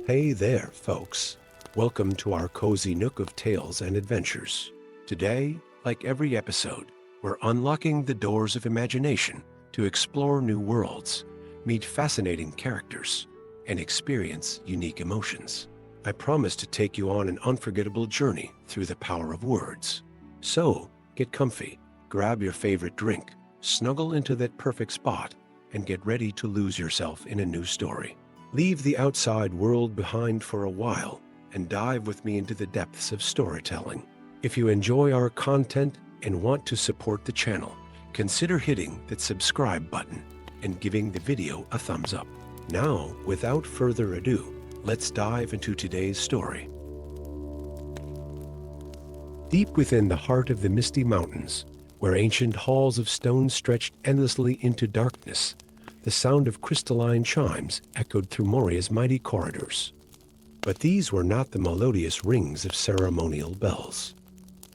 Hey there, folks. Welcome to our cozy nook of tales and adventures. Today, like every episode, we're unlocking the doors of imagination to explore new worlds, meet fascinating characters, and experience unique emotions. I promise to take you on an unforgettable journey through the power of words. So, get comfy, grab your favorite drink, snuggle into that perfect spot, and get ready to lose yourself in a new story. Leave the outside world behind for a while and dive with me into the depths of storytelling. If you enjoy our content and want to support the channel, consider hitting that subscribe button and giving the video a thumbs up. Now, without further ado, let's dive into today's story. Deep within the heart of the Misty Mountains, where ancient halls of stone stretched endlessly into darkness, the sound of crystalline chimes echoed through Moria's mighty corridors. But these were not the melodious rings of ceremonial bells.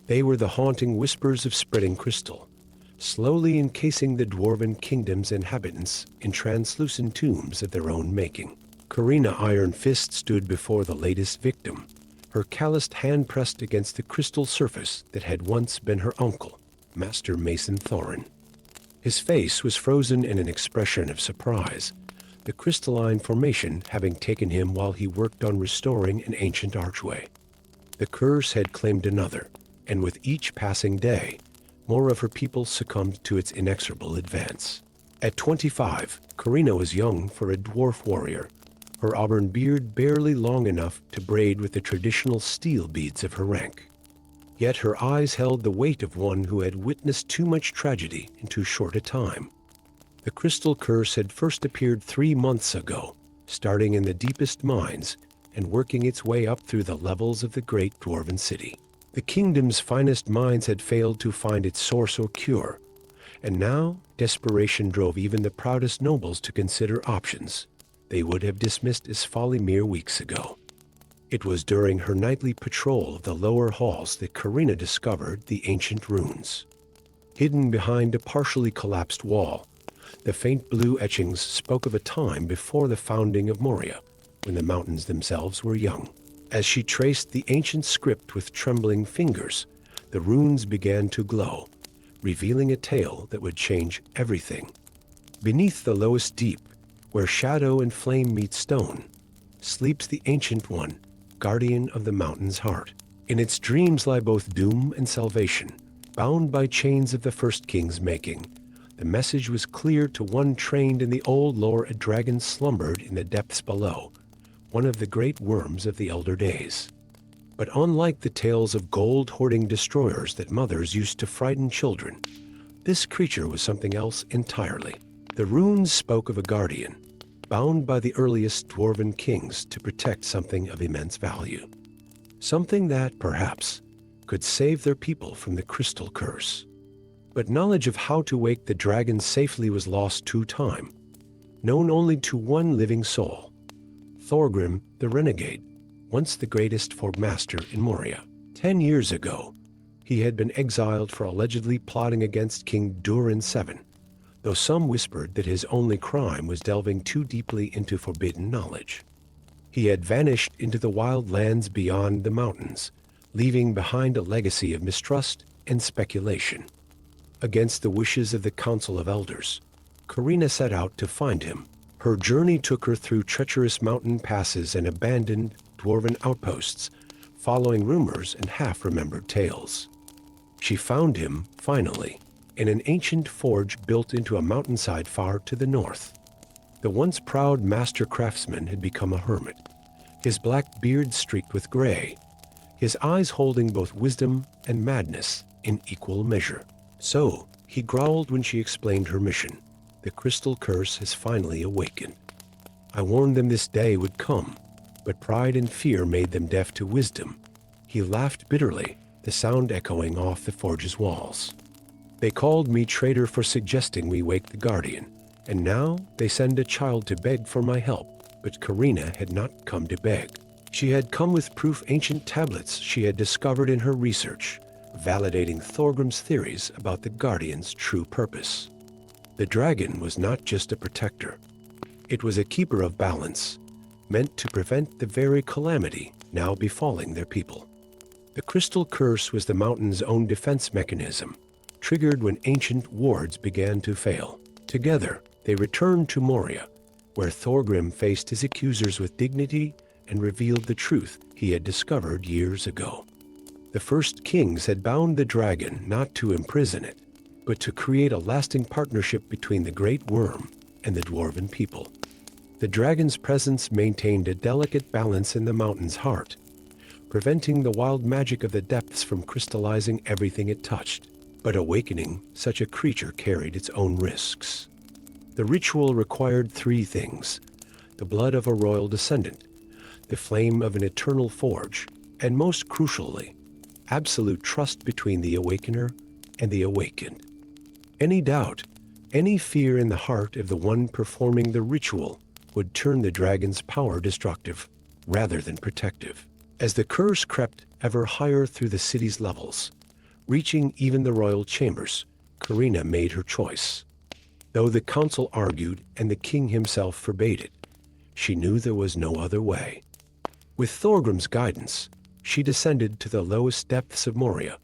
They were the haunting whispers of spreading crystal, slowly encasing the Dwarven kingdom's inhabitants in translucent tombs of their own making. Karina Iron Fist stood before the latest victim, her calloused hand pressed against the crystal surface that had once been her uncle, Master Mason Thorin. His face was frozen in an expression of surprise, the crystalline formation having taken him while he worked on restoring an ancient archway. The curse had claimed another, and with each passing day, more of her people succumbed to its inexorable advance. At 25, Karina was young for a dwarf warrior, her auburn beard barely long enough to braid with the traditional steel beads of her rank. Yet her eyes held the weight of one who had witnessed too much tragedy in too short a time. The crystal curse had first appeared 3 months ago, starting in the deepest mines and working its way up through the levels of the great Dwarven city. The kingdom's finest minds had failed to find its source or cure, and now desperation drove even the proudest nobles to consider options they would have dismissed as folly mere weeks ago. It was during her nightly patrol of the lower halls that Karina discovered the ancient runes. Hidden behind a partially collapsed wall, the faint blue etchings spoke of a time before the founding of Moria, when the mountains themselves were young. As she traced the ancient script with trembling fingers, the runes began to glow, revealing a tale that would change everything. Beneath the lowest deep, where shadow and flame meet stone, sleeps the Ancient One, guardian of the mountain's heart. In its dreams lie both doom and salvation, bound by chains of the first king's making. The message was clear to one trained in the old lore. A dragon slumbered in the depths below, one of the great worms of the elder days. But unlike the tales of gold-hoarding destroyers that mothers used to frighten children, this creature was something else entirely. The runes spoke of a guardian, bound by the earliest Dwarven kings to protect something of immense value. Something that, perhaps, could save their people from the crystal curse. But knowledge of how to wake the dragon safely was lost to time, known only to one living soul, Thorgrim the Renegade, once the greatest Fogmaster in Moria. 10 years ago, he had been exiled for allegedly plotting against King Durin VII, though some whispered that his only crime was delving too deeply into forbidden knowledge. He had vanished into the wild lands beyond the mountains, leaving behind a legacy of mistrust and speculation. Against the wishes of the Council of Elders, Karina set out to find him. Her journey took her through treacherous mountain passes and abandoned Dwarven outposts, following rumors and half-remembered tales. She found him, finally, in an ancient forge built into a mountainside far to the north. The once proud master craftsman had become a hermit, his black beard streaked with gray, his eyes holding both wisdom and madness in equal measure. So, he growled when she explained her mission. The crystal curse has finally awakened. I warned them this day would come, but pride and fear made them deaf to wisdom. He laughed bitterly, the sound echoing off the forge's walls. They called me traitor for suggesting we wake the guardian, and now they send a child to beg for my help. But Karina had not come to beg. She had come with proof, ancient tablets she had discovered in her research, validating Thorgrim's theories about the guardian's true purpose. The dragon was not just a protector. It was a keeper of balance, meant to prevent the very calamity now befalling their people. The crystal curse was the mountain's own defense mechanism, triggered when ancient wards began to fail. Together, they returned to Moria, where Thorgrim faced his accusers with dignity and revealed the truth he had discovered years ago. The first kings had bound the dragon not to imprison it, but to create a lasting partnership between the great worm and the Dwarven people. The dragon's presence maintained a delicate balance in the mountain's heart, preventing the wild magic of the depths from crystallizing everything it touched. But awakening such a creature carried its own risks. The ritual required 3 things: the blood of a royal descendant, the flame of an eternal forge, and most crucially, absolute trust between the awakener and the awakened. Any doubt, any fear in the heart of the one performing the ritual would turn the dragon's power destructive rather than protective. As the curse crept ever higher through the city's levels, reaching even the royal chambers, Karina made her choice. Though the council argued and the king himself forbade it, she knew there was no other way. With Thorgrim's guidance, she descended to the lowest depths of Moria,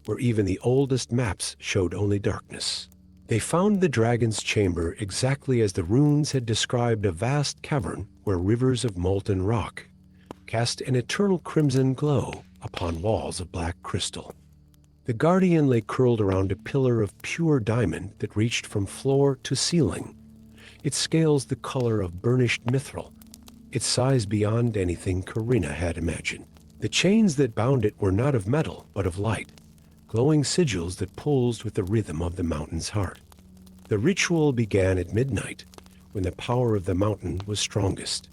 where even the oldest maps showed only darkness. They found the dragon's chamber exactly as the runes had described: a vast cavern where rivers of molten rock cast an eternal crimson glow upon walls of black crystal. The guardian lay curled around a pillar of pure diamond that reached from floor to ceiling, its scales the color of burnished mithril, its size beyond anything Karina had imagined. The chains that bound it were not of metal, but of light, glowing sigils that pulsed with the rhythm of the mountain's heart. The ritual began at midnight, when the power of the mountain was strongest.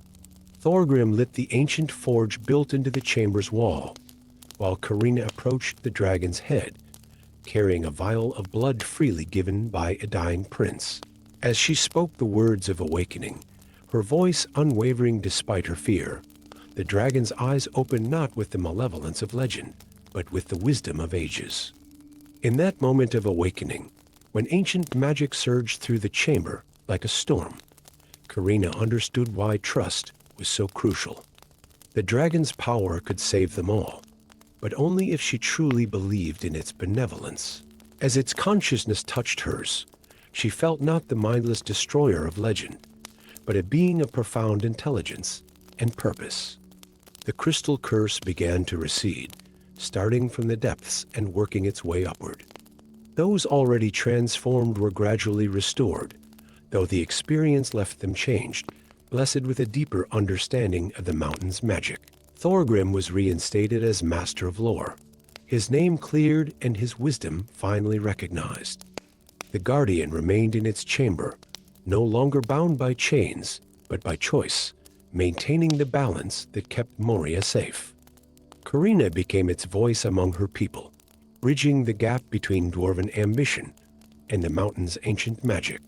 Thorgrim lit the ancient forge built into the chamber's wall, while Karina approached the dragon's head, carrying a vial of blood freely given by a dying prince. As she spoke the words of awakening, her voice unwavering despite her fear, the dragon's eyes opened not with the malevolence of legend, but with the wisdom of ages. In that moment of awakening, when ancient magic surged through the chamber like a storm, Karina understood why trust was so crucial. The dragon's power could save them all, but only if she truly believed in its benevolence. As its consciousness touched hers, she felt not the mindless destroyer of legend, but a being of profound intelligence and purpose. The crystal curse began to recede, starting from the depths and working its way upward. Those already transformed were gradually restored, though the experience left them changed, blessed with a deeper understanding of the mountain's magic. Thorgrim was reinstated as Master of Lore, his name cleared and his wisdom finally recognized. The Guardian remained in its chamber, no longer bound by chains, but by choice, maintaining the balance that kept Moria safe. Karina became its voice among her people, bridging the gap between Dwarven ambition and the mountain's ancient magic.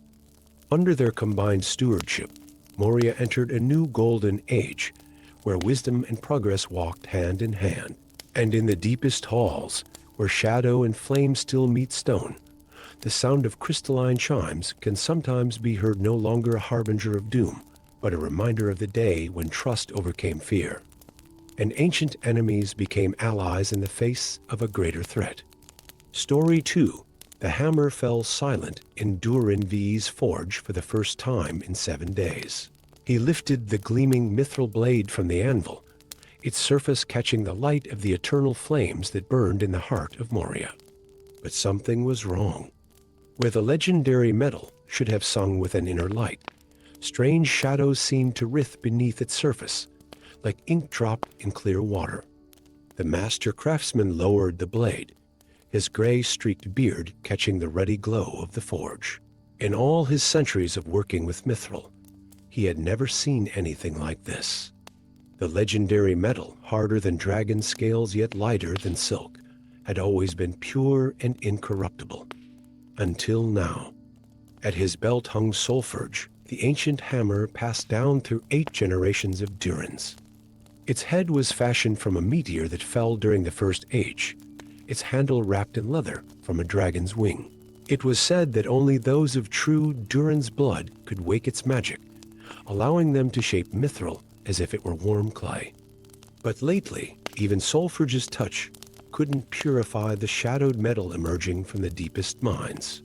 Under their combined stewardship, Moria entered a new golden age, where wisdom and progress walked hand in hand. And in the deepest halls, where shadow and flame still meet stone, the sound of crystalline chimes can sometimes be heard, no longer a harbinger of doom, but a reminder of the day when trust overcame fear, and ancient enemies became allies in the face of a greater threat. Story 2. The hammer fell silent in Durin V's forge for the first time in 7 days. He lifted the gleaming mithril blade from the anvil, its surface catching the light of the eternal flames that burned in the heart of Moria. But something was wrong. Where the legendary metal should have sung with an inner light, strange shadows seemed to writhe beneath its surface, like ink dropped in clear water. The master craftsman lowered the blade, his gray-streaked beard catching the ruddy glow of the forge. In all his centuries of working with mithril, he had never seen anything like this. The legendary metal, harder than dragon scales yet lighter than silk, had always been pure and incorruptible. Until now. At his belt hung Solforge, the ancient hammer passed down through 8 generations of Durins. Its head was fashioned from a meteor that fell during the First Age, its handle wrapped in leather from a dragon's wing. It was said that only those of true Durin's blood could wake its magic, allowing them to shape mithril as if it were warm clay. But lately, even Solforge's touch couldn't purify the shadowed metal emerging from the deepest mines.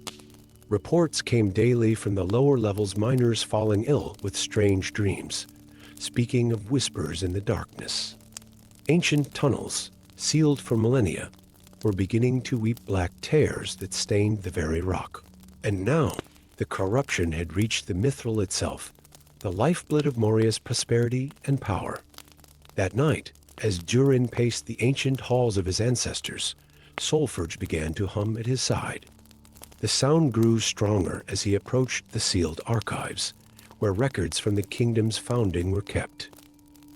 Reports came daily from the lower levels, miners falling ill with strange dreams, speaking of whispers in the darkness. Ancient tunnels, sealed for millennia, were beginning to weep black tears that stained the very rock. And now, the corruption had reached the Mithril itself, the lifeblood of Moria's prosperity and power. That night, as Durin paced the ancient halls of his ancestors, Solforge began to hum at his side. The sound grew stronger as he approached the sealed archives, where records from the kingdom's founding were kept.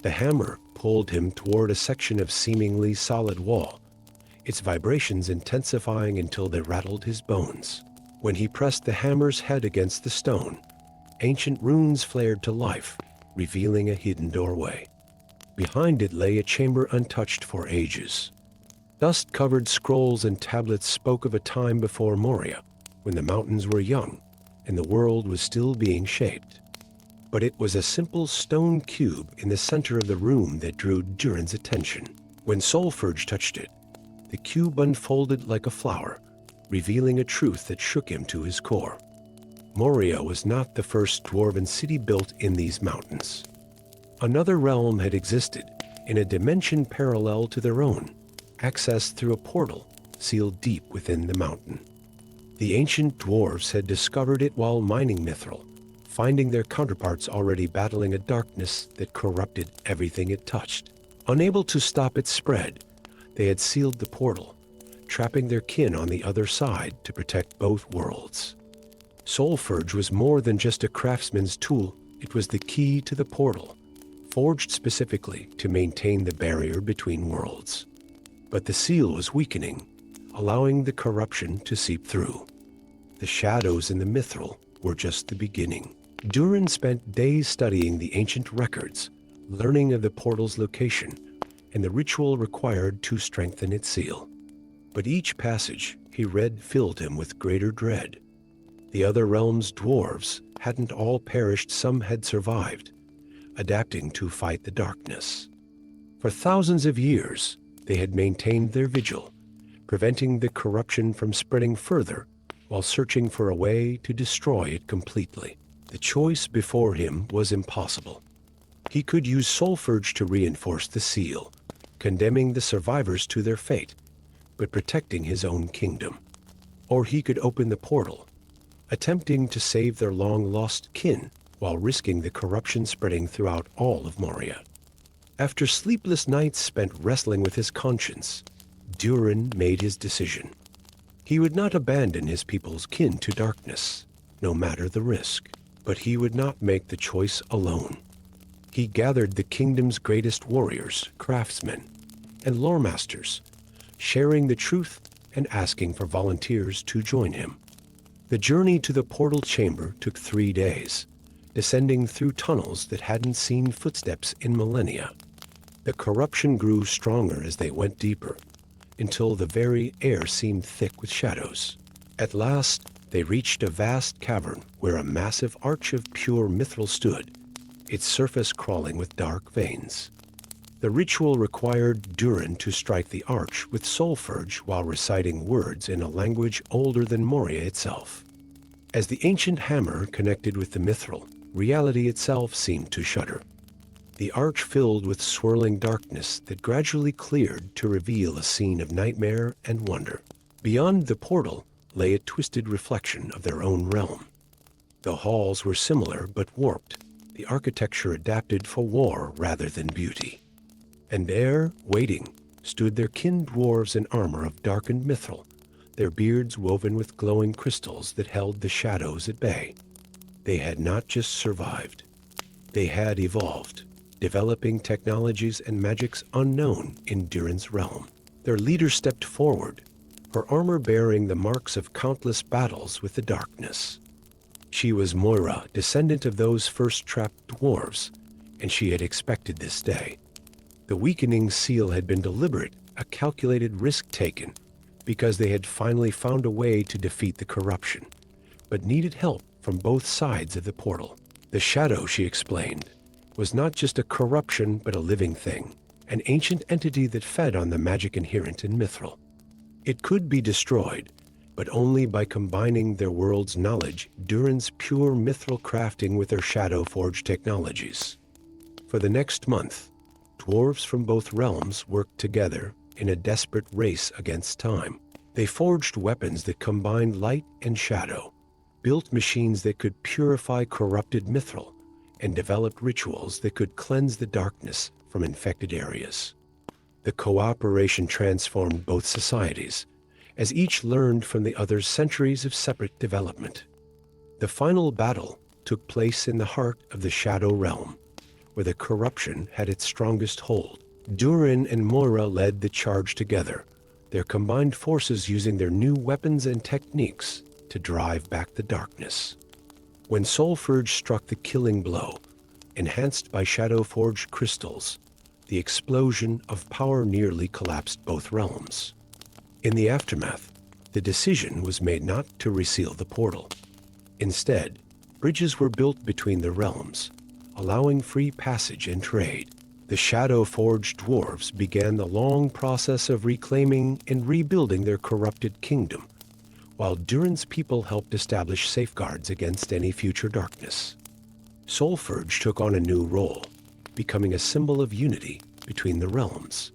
The hammer pulled him toward a section of seemingly solid wall, its vibrations intensifying until they rattled his bones. When he pressed the hammer's head against the stone, ancient runes flared to life, revealing a hidden doorway. Behind it lay a chamber untouched for ages. Dust-covered scrolls and tablets spoke of a time before Moria, when the mountains were young and the world was still being shaped. But it was a simple stone cube in the center of the room that drew Durin's attention. When Solforge touched it, the cube unfolded like a flower, revealing a truth that shook him to his core. Moria was not the first dwarven city built in these mountains. Another realm had existed, in a dimension parallel to their own, accessed through a portal sealed deep within the mountain. The ancient dwarves had discovered it while mining Mithril, finding their counterparts already battling a darkness that corrupted everything it touched. Unable to stop its spread, they had sealed the portal, trapping their kin on the other side to protect both worlds. Solforge was more than just a craftsman's tool. It was the key to the portal, forged specifically to maintain the barrier between worlds. But the seal was weakening, allowing the corruption to seep through. The shadows in the Mithril were just the beginning. Durin spent days studying the ancient records, learning of the portal's location and the ritual required to strengthen its seal. But each passage he read filled him with greater dread. The other realm's dwarves hadn't all perished, some had survived, adapting to fight the darkness. For thousands of years, they had maintained their vigil, preventing the corruption from spreading further while searching for a way to destroy it completely. The choice before him was impossible. He could use Solforge to reinforce the seal, condemning the survivors to their fate, but protecting his own kingdom. Or he could open the portal, attempting to save their long-lost kin while risking the corruption spreading throughout all of Moria. After sleepless nights spent wrestling with his conscience, Durin made his decision. He would not abandon his people's kin to darkness, no matter the risk. But he would not make the choice alone. He gathered the kingdom's greatest warriors, craftsmen, and lore masters, sharing the truth and asking for volunteers to join him. The journey to the portal chamber took 3 days, descending through tunnels that hadn't seen footsteps in millennia. The corruption grew stronger as they went deeper, until the very air seemed thick with shadows. At last, they reached a vast cavern where a massive arch of pure Mithril stood, its surface crawling with dark veins. The ritual required Durin to strike the arch with Solforge while reciting words in a language older than Moria itself. As the ancient hammer connected with the Mithril, reality itself seemed to shudder. The arch filled with swirling darkness that gradually cleared to reveal a scene of nightmare and wonder. Beyond the portal lay a twisted reflection of their own realm. The halls were similar but warped, the architecture adapted for war rather than beauty. And there, waiting, stood their kin dwarves in armor of darkened Mithril, their beards woven with glowing crystals that held the shadows at bay. They had not just survived. They had evolved, developing technologies and magics unknown in Durin's realm. Their leader stepped forward, her armor bearing the marks of countless battles with the darkness. She was Moira, descendant of those first trapped dwarves, and she had expected this day. The weakening seal had been deliberate, a calculated risk taken, because they had finally found a way to defeat the corruption, but needed help from both sides of the portal. The shadow, she explained, was not just a corruption but a living thing, an ancient entity that fed on the magic inherent in Mithril. It could be destroyed, but only by combining their world's knowledge, Durin's pure mithril crafting with their shadow-forged technologies. For the next month, dwarves from both realms worked together in a desperate race against time. They forged weapons that combined light and shadow, built machines that could purify corrupted mithril, and developed rituals that could cleanse the darkness from infected areas. The cooperation transformed both societies, as each learned from the other's centuries of separate development. The final battle took place in the heart of the Shadow Realm, where the corruption had its strongest hold. Durin and Moria led the charge together, their combined forces using their new weapons and techniques to drive back the darkness. When Soulforge struck the killing blow, enhanced by shadow-forged crystals, the explosion of power nearly collapsed both realms. In the aftermath, the decision was made not to reseal the portal. Instead, bridges were built between the realms, allowing free passage and trade. The shadow-forged dwarves began the long process of reclaiming and rebuilding their corrupted kingdom, while Durin's people helped establish safeguards against any future darkness. Soulforge took on a new role, becoming a symbol of unity between the realms.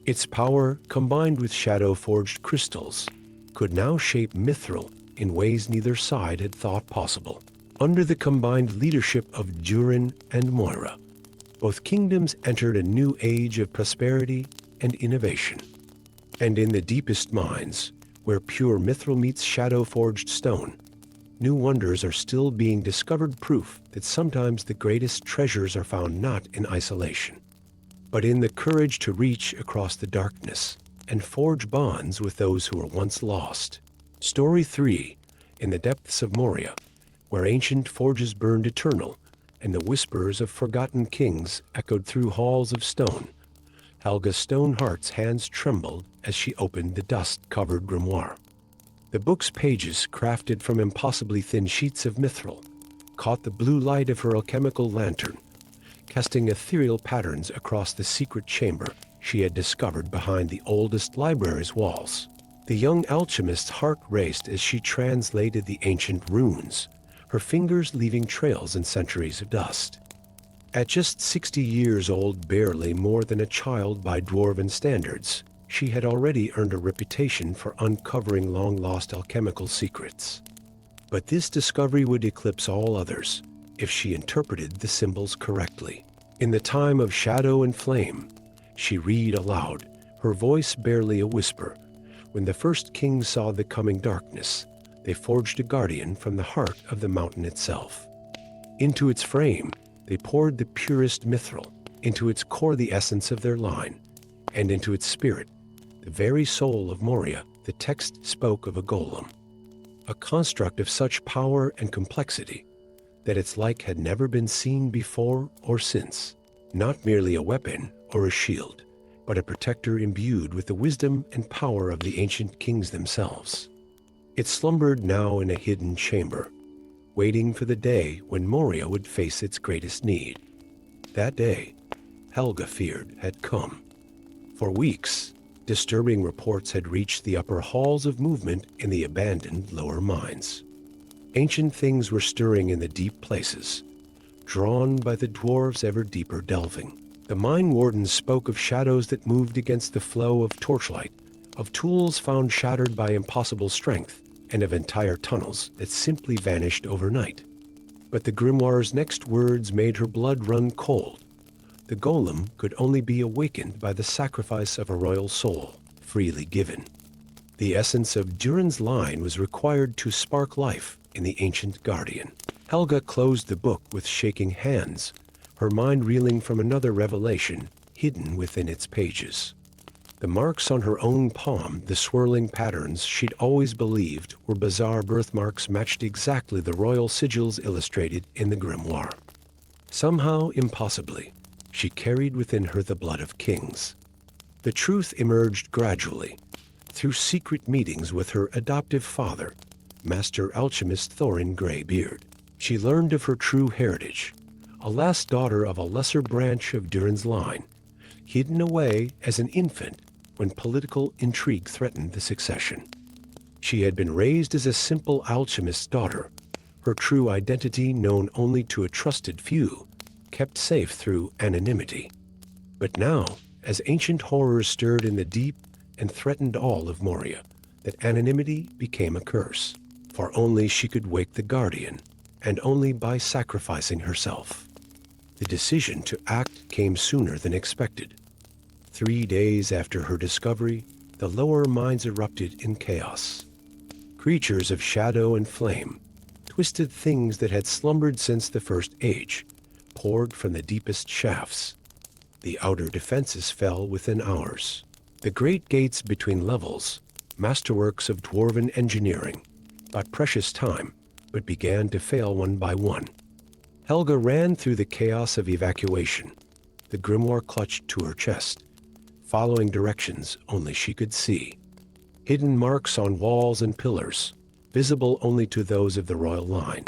Its power, combined with shadow-forged crystals, could now shape Mithril in ways neither side had thought possible. Under the combined leadership of Durin and Moria, both kingdoms entered a new age of prosperity and innovation. And in the deepest mines, where pure Mithril meets shadow-forged stone, new wonders are still being discovered, proof that sometimes the greatest treasures are found not in isolation, but in the courage to reach across the darkness and forge bonds with those who were once lost. Story 3, in the depths of Moria, where ancient forges burned eternal and the whispers of forgotten kings echoed through halls of stone. Helga's Stoneheart's hands trembled as she opened the dust-covered grimoire. The book's pages, crafted from impossibly thin sheets of mithril, caught the blue light of her alchemical lantern, casting ethereal patterns across the secret chamber she had discovered behind the oldest library's walls. The young alchemist's heart raced as she translated the ancient runes, her fingers leaving trails in centuries of dust. At just 60 years old, barely more than a child by Dwarven standards, she had already earned a reputation for uncovering long-lost alchemical secrets. But this discovery would eclipse all others if she interpreted the symbols correctly. In the time of shadow and flame, she read aloud, her voice barely a whisper. When the first kings saw the coming darkness, they forged a guardian from the heart of the mountain itself. Into its frame, they poured the purest mithril, into its core the essence of their line, and into its spirit, the very soul of Moria. The text spoke of a golem, a construct of such power and complexity that its like had never been seen before or since. Not merely a weapon or a shield, but a protector imbued with the wisdom and power of the ancient kings themselves. It slumbered now in a hidden chamber, waiting for the day when Moria would face its greatest need. That day, Helga feared, had come. For weeks, disturbing reports had reached the upper halls of movement in the abandoned lower mines. Ancient things were stirring in the deep places, drawn by the dwarves' ever deeper delving. The mine wardens spoke of shadows that moved against the flow of torchlight, of tools found shattered by impossible strength, and of entire tunnels that simply vanished overnight. But the grimoire's next words made her blood run cold. The golem could only be awakened by the sacrifice of a royal soul, freely given. The essence of Durin's line was required to spark life in the ancient guardian. Helga closed the book with shaking hands, her mind reeling from another revelation hidden within its pages. The marks on her own palm, the swirling patterns she'd always believed were bizarre birthmarks, matched exactly the royal sigils illustrated in the grimoire. Somehow, impossibly, she carried within her the blood of kings. The truth emerged gradually, through secret meetings with her adoptive father, Master Alchemist Thorin Greybeard. She learned of her true heritage, a last daughter of a lesser branch of Durin's line, hidden away as an infant when political intrigue threatened the succession. She had been raised as a simple alchemist's daughter, her true identity known only to a trusted few, kept safe through anonymity. But now, as ancient horrors stirred in the deep and threatened all of Moria, that anonymity became a curse, for only she could wake the guardian, and only by sacrificing herself. The decision to act came sooner than expected. 3 days after her discovery, the lower mines erupted in chaos. Creatures of shadow and flame, twisted things that had slumbered since the First Age, poured from the deepest shafts. The outer defenses fell within hours. The great gates between levels, masterworks of Dwarven engineering, bought precious time, but began to fail one by one. Helga ran through the chaos of evacuation, the grimoire clutched to her chest, following directions only she could see. Hidden marks on walls and pillars, visible only to those of the royal line,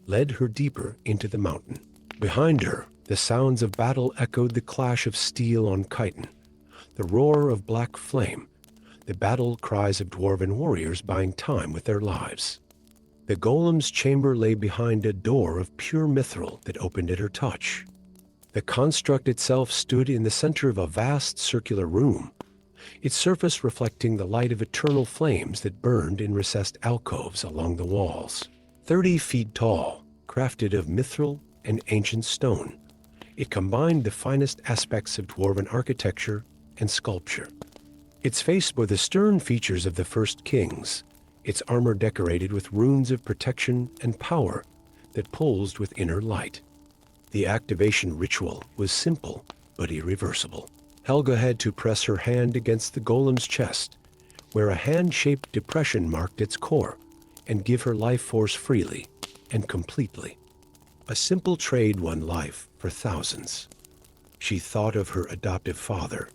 led her deeper into the mountain. Behind her, the sounds of battle echoed: the clash of steel on chitin, the roar of black flame, the battle cries of Dwarven warriors buying time with their lives. The golem's chamber lay behind a door of pure mithril that opened at her touch. The construct itself stood in the center of a vast circular room, its surface reflecting the light of eternal flames that burned in recessed alcoves along the walls. 30 feet tall, crafted of mithril and ancient stone, it combined the finest aspects of Dwarven architecture and sculpture. Its face bore the stern features of the first kings, its armor decorated with runes of protection and power that pulsed with inner light. The activation ritual was simple but irreversible. Helga had to press her hand against the golem's chest, where a hand-shaped depression marked its core, and give her life force freely and completely. A simple trade won life for thousands. She thought of her adoptive father,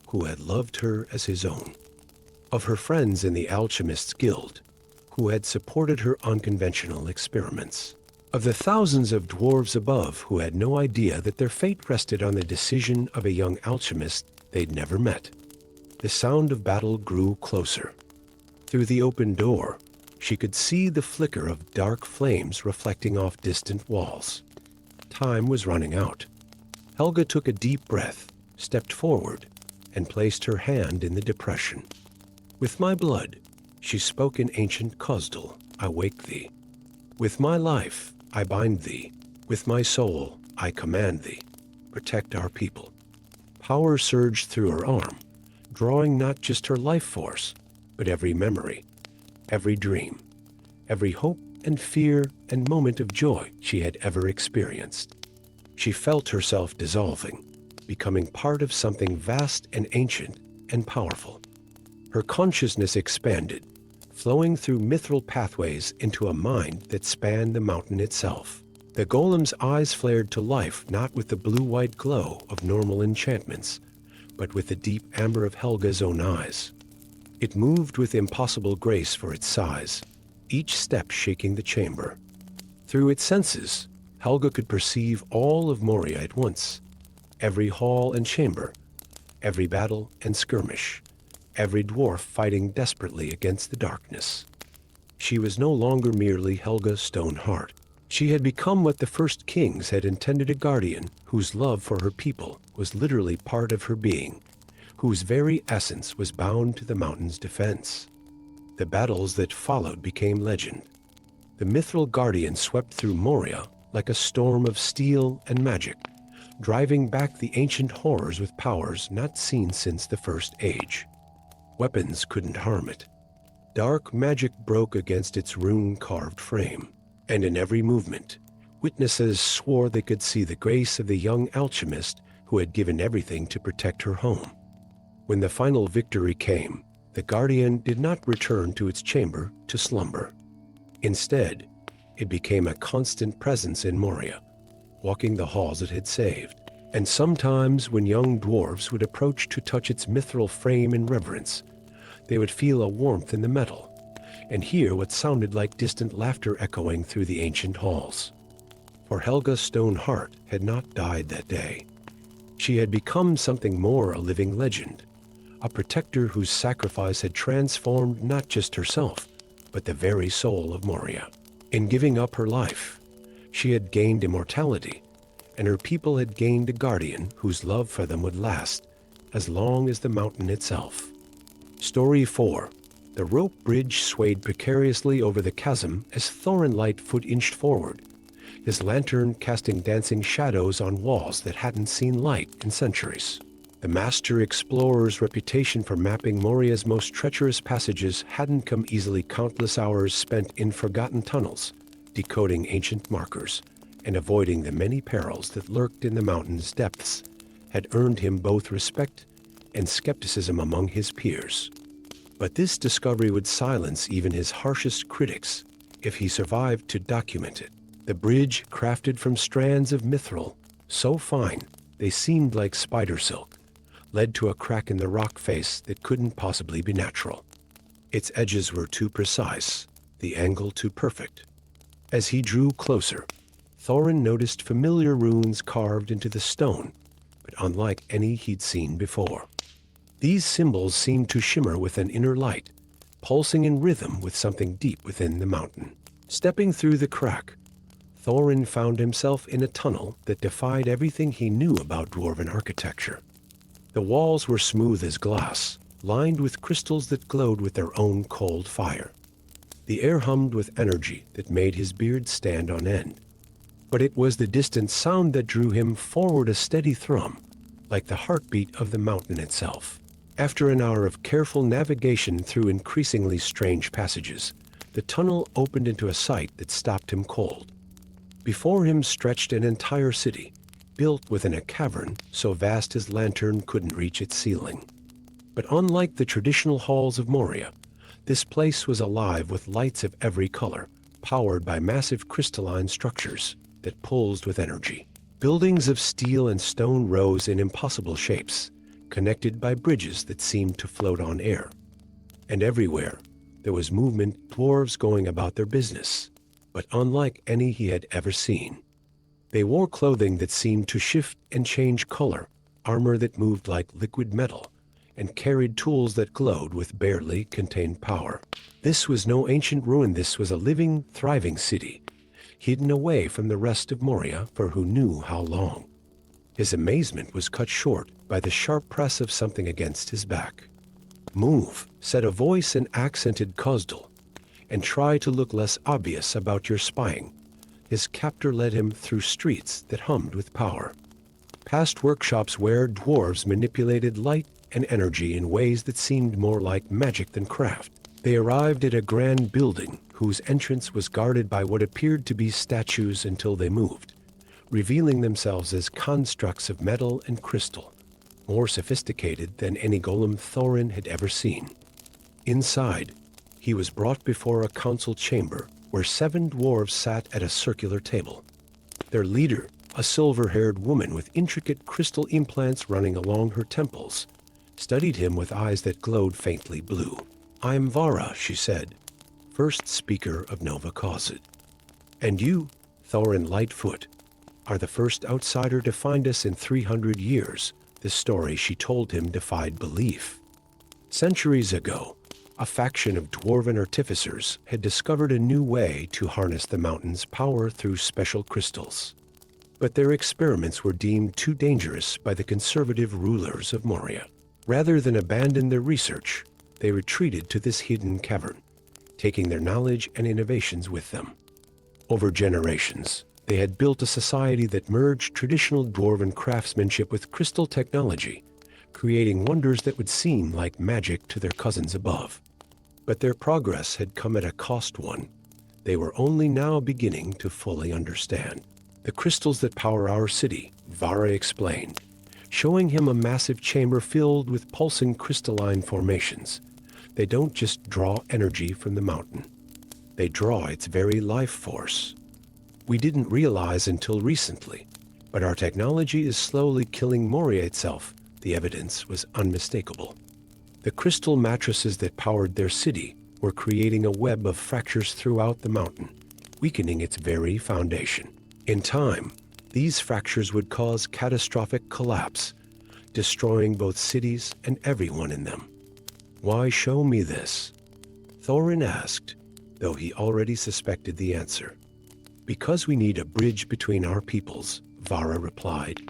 who had loved her as his own, of her friends in the Alchemists' Guild, who had supported her unconventional experiments, of the thousands of dwarves above who had no idea that their fate rested on the decision of a young alchemist they'd never met. The sound of battle grew closer. Through the open door, she could see the flicker of dark flames reflecting off distant walls. Time was running out. Helga took a deep breath, stepped forward, and placed her hand in the depression. "With my blood," she spoke in ancient Khosdal, "I wake thee. With my life, I bind thee. With my soul, I command thee. Protect our people." Power surged through her arm, drawing not just her life force, but every memory, every dream, every hope and fear and moment of joy she had ever experienced. She felt herself dissolving, becoming part of something vast and ancient and powerful. Her consciousness expanded, flowing through mithril pathways into a mind that spanned the mountain itself. The golem's eyes flared to life not with the blue-white glow of normal enchantments, but with the deep amber of Helga's own eyes. It moved with impossible grace for its size, each step shaking the chamber. Through its senses, Helga could perceive all of Moria at once, every hall and chamber, every battle and skirmish, every dwarf fighting desperately against the darkness. She was no longer merely Helga Stoneheart. She had become what the first kings had intended: a guardian whose love for her people was literally part of her being, whose very essence was bound to the mountain's defense. The battles that followed became legend. The mithril guardian swept through Moria like a storm of steel and magic, driving back the ancient horrors with powers not seen since the First Age. Weapons couldn't harm it. Dark magic broke against its rune-carved frame, and in every movement, witnesses swore they could see the grace of the young alchemist who had given everything to protect her home. When the final victory came, the guardian did not return to its chamber to slumber. Instead, it became a constant presence in Moria, walking the halls it had saved. And sometimes when young dwarves would approach to touch its mithril frame in reverence, they would feel a warmth in the metal and hear what sounded like distant laughter echoing through the ancient halls. For Helga's stone heart had not died that day. She had become something more, a living legend, a protector whose sacrifice had transformed not just herself, but the very soul of Moria. In giving up her life, she had gained immortality, and her people had gained a guardian whose love for them would last as long as the mountain itself. Story 4. The rope bridge swayed precariously over the chasm as Thorin Lightfoot inched forward, his lantern casting dancing shadows on walls that hadn't seen light in centuries. The master explorer's reputation for mapping Moria's most treacherous passages hadn't come easily. Countless hours spent in forgotten tunnels, decoding ancient markers, and avoiding the many perils that lurked in the mountain's depths had earned him both respect and skepticism among his peers. But this discovery would silence even his harshest critics if he survived to document it. The bridge, crafted from strands of mithril, so fine they seemed like spider silk, led to a crack in the rock face that couldn't possibly be natural. Its edges were too precise, the angle too perfect. As he drew closer, Thorin noticed familiar runes carved into the stone, but unlike any he'd seen before. These symbols seemed to shimmer with an inner light, pulsing in rhythm with something deep within the mountain. Stepping through the crack, Thorin found himself in a tunnel that defied everything he knew about Dwarven architecture. The walls were smooth as glass, lined with crystals that glowed with their own cold fire. The air hummed with energy that made his beard stand on end. But it was the distant sound that drew him forward, a steady thrum, like the heartbeat of the mountain itself. After an hour of careful navigation through increasingly strange passages, the tunnel opened into a sight that stopped him cold. Before him stretched an entire city, built within a cavern so vast his lantern couldn't reach its ceiling. But unlike the traditional halls of Moria, this place was alive with lights of every color, powered by massive crystalline structures that pulsed with energy. Buildings of steel and stone rose in impossible shapes, connected by bridges that seemed to float on air. And everywhere, there was movement, dwarves going about their business, but unlike any he had ever seen. They wore clothing that seemed to shift and change color, armor that moved like liquid metal, and carried tools that glowed with barely contained power. This was no ancient ruin, this was a living, thriving city, hidden away from the rest of Moria for who knew how long. His amazement was cut short by the sharp press of something against his back. "Move," said a voice in accented Khazad, "and try to look less obvious about your spying." His captor led him through streets that hummed with power, past workshops where dwarves manipulated light and energy in ways that seemed more like magic than craft. They arrived at a grand building whose entrance was guarded by what appeared to be statues until they moved, revealing themselves as constructs of metal and crystal, more sophisticated than any golem Thorin had ever seen. Inside, he was brought before a council chamber where 7 dwarves sat at a circular table. Their leader, a silver-haired woman with intricate crystal implants running along her temples, studied him with eyes that glowed faintly blue. "I'm Vara," she said, first speaker of Nova Khazad. "And you, Thorin Lightfoot, are the first outsider to find us in 300 years." The story she told him defied belief. Centuries ago, a faction of dwarven artificers had discovered a new way to harness the mountain's power through special crystals. But their experiments were deemed too dangerous by the conservative rulers of Moria. Rather than abandon their research, they retreated to this hidden cavern, taking their knowledge and innovations with them. Over generations, they had built a society that merged traditional dwarven craftsmanship with crystal technology, creating wonders that would seem like magic to their cousins above. But their progress had come at a cost, one they were only now beginning to fully understand. "The crystals that power our city," Vara explained, showing him a massive chamber filled with pulsing crystalline formations. "They don't just draw energy from the mountain. They draw its very life force. We didn't realize until recently, but our technology is slowly killing Moria itself." The evidence was unmistakable. The crystal mattresses that powered their city were creating a web of fractures throughout the mountain, weakening its very foundation. In time, these fractures would cause catastrophic collapse, destroying both cities and everyone in them. "Why show me this?" Thorin asked, though he already suspected the answer. "Because we need a bridge between our peoples," Vara replied.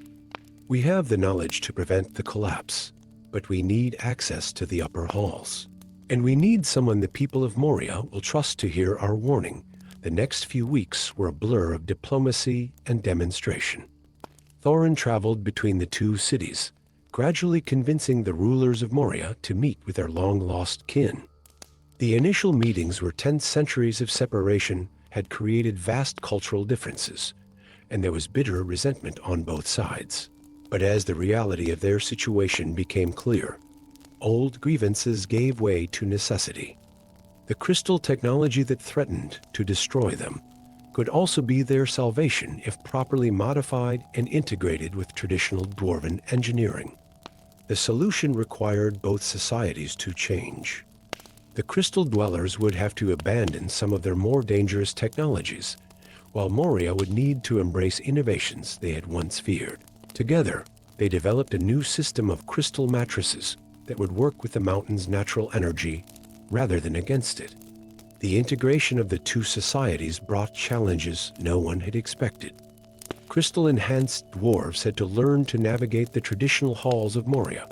"We have the knowledge to prevent the collapse, but we need access to the upper halls. And we need someone the people of Moria will trust to hear our warning." The next few weeks were a blur of diplomacy and demonstration. Thorin traveled between the two cities, gradually convincing the rulers of Moria to meet with their long-lost kin. The initial meetings where 10 centuries of separation had created vast cultural differences, and there was bitter resentment on both sides. But as the reality of their situation became clear, old grievances gave way to necessity. The crystal technology that threatened to destroy them could also be their salvation if properly modified and integrated with traditional Dwarven engineering. The solution required both societies to change. The crystal dwellers would have to abandon some of their more dangerous technologies, while Moria would need to embrace innovations they had once feared. Together, they developed a new system of crystal mattresses that would work with the mountain's natural energy rather than against it. The integration of the two societies brought challenges no one had expected. Crystal-enhanced dwarves had to learn to navigate the traditional halls of Moria,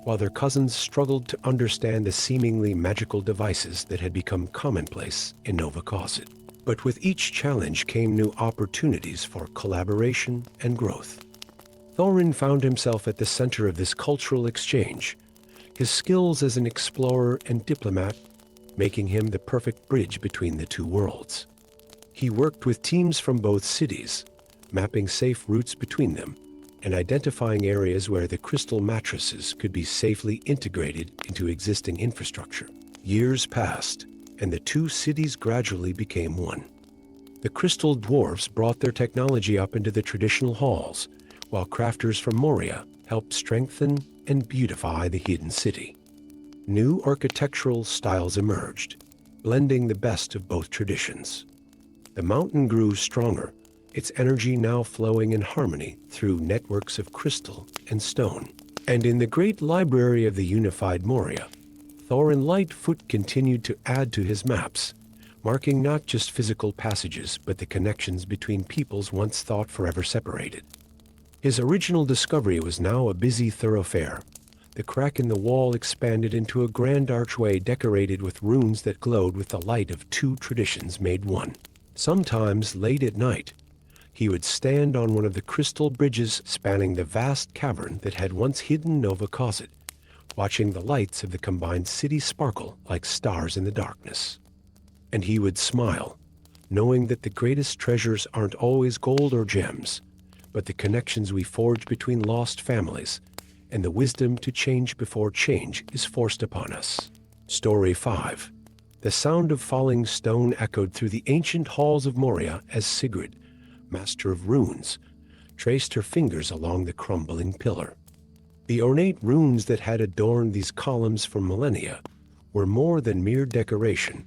while their cousins struggled to understand the seemingly magical devices that had become commonplace in Nova Cosset. But with each challenge came new opportunities for collaboration and growth. Thorin found himself at the center of this cultural exchange, his skills as an explorer and diplomat making him the perfect bridge between the two worlds. He worked with teams from both cities, mapping safe routes between them and identifying areas where the crystal mattresses could be safely integrated into existing infrastructure. Years passed, and the two cities gradually became one. The crystal dwarves brought their technology up into the traditional halls, while crafters from Moria helped strengthen and beautify the hidden city. New architectural styles emerged, blending the best of both traditions. The mountain grew stronger, its energy now flowing in harmony through networks of crystal and stone. And in the great library of the unified Moria, Thorin Lightfoot continued to add to his maps, marking not just physical passages but the connections between peoples once thought forever separated. His original discovery was now a busy thoroughfare. The crack in the wall expanded into a grand archway decorated with runes that glowed with the light of two traditions made one. Sometimes, late at night, he would stand on one of the crystal bridges spanning the vast cavern that had once hidden Nova Cosset, watching the lights of the combined city sparkle like stars in the darkness. And he would smile, knowing that the greatest treasures aren't always gold or gems, but the connections we forge between lost families and the wisdom to change before change is forced upon us. Story 5. The sound of falling stone echoed through the ancient halls of Moria as Sigrid, master of runes, traced her fingers along the crumbling pillar. The ornate runes that had adorned these columns for millennia were more than mere decoration.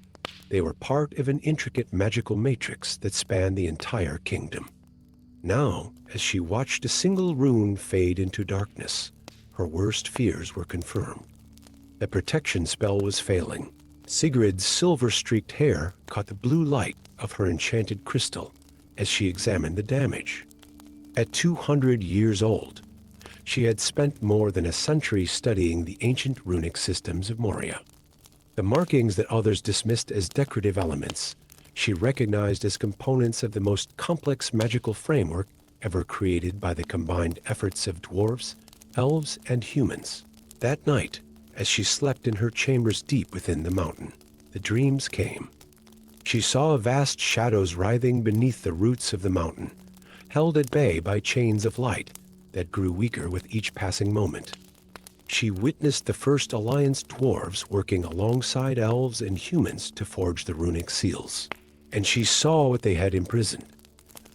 They were part of an intricate magical matrix that spanned the entire kingdom. Now, as she watched a single rune fade into darkness, her worst fears were confirmed. The protection spell was failing. Sigrid's silver-streaked hair caught the blue light of her enchanted crystal as she examined the damage. At 200 years old, she had spent more than a century studying the ancient runic systems of Moria. The markings that others dismissed as decorative elements, she recognized as components of the most complex magical framework ever created by the combined efforts of dwarves, elves, and humans. That night, as she slept in her chambers deep within the mountain, the dreams came. She saw vast shadows writhing beneath the roots of the mountain, held at bay by chains of light that grew weaker with each passing moment. She witnessed the first Alliance dwarves working alongside elves and humans to forge the runic seals. And she saw what they had imprisoned,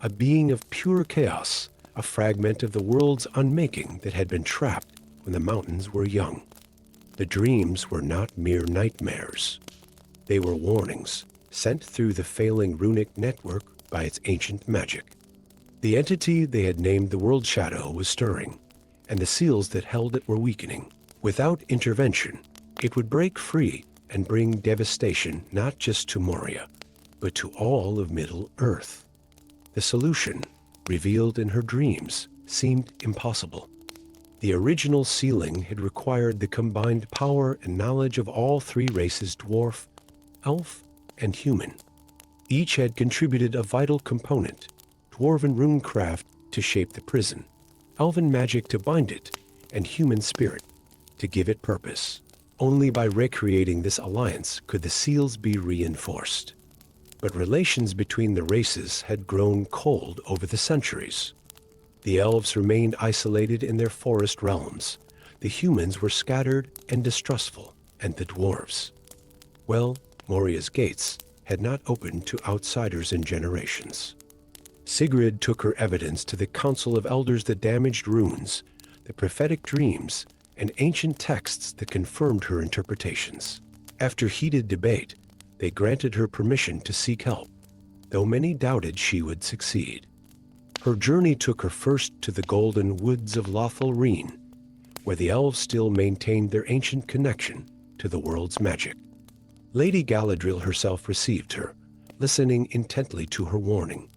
a being of pure chaos, a fragment of the world's unmaking that had been trapped when the mountains were young. The dreams were not mere nightmares. They were warnings, sent through the failing runic network by its ancient magic. The entity they had named the World Shadow was stirring, and the seals that held it were weakening. Without intervention, it would break free and bring devastation not just to Moria, but to all of Middle-earth. The solution, revealed in her dreams, seemed impossible. The original sealing had required the combined power and knowledge of all three races: dwarf, elf, and human. Each had contributed a vital component: dwarven runecraft to shape the prison, elven magic to bind it, and human spirit to give it purpose. Only by recreating this alliance could the seals be reinforced. But relations between the races had grown cold over the centuries. The elves remained isolated in their forest realms. The humans were scattered and distrustful, and the dwarves, well, Moria's gates had not opened to outsiders in generations. Sigrid took her evidence to the Council of Elders: the damaged runes, the prophetic dreams, and ancient texts that confirmed her interpretations. After heated debate, they granted her permission to seek help, though many doubted she would succeed. Her journey took her first to the golden woods of Lothlorien, where the elves still maintained their ancient connection to the world's magic. Lady Galadriel herself received her, listening intently to her warning.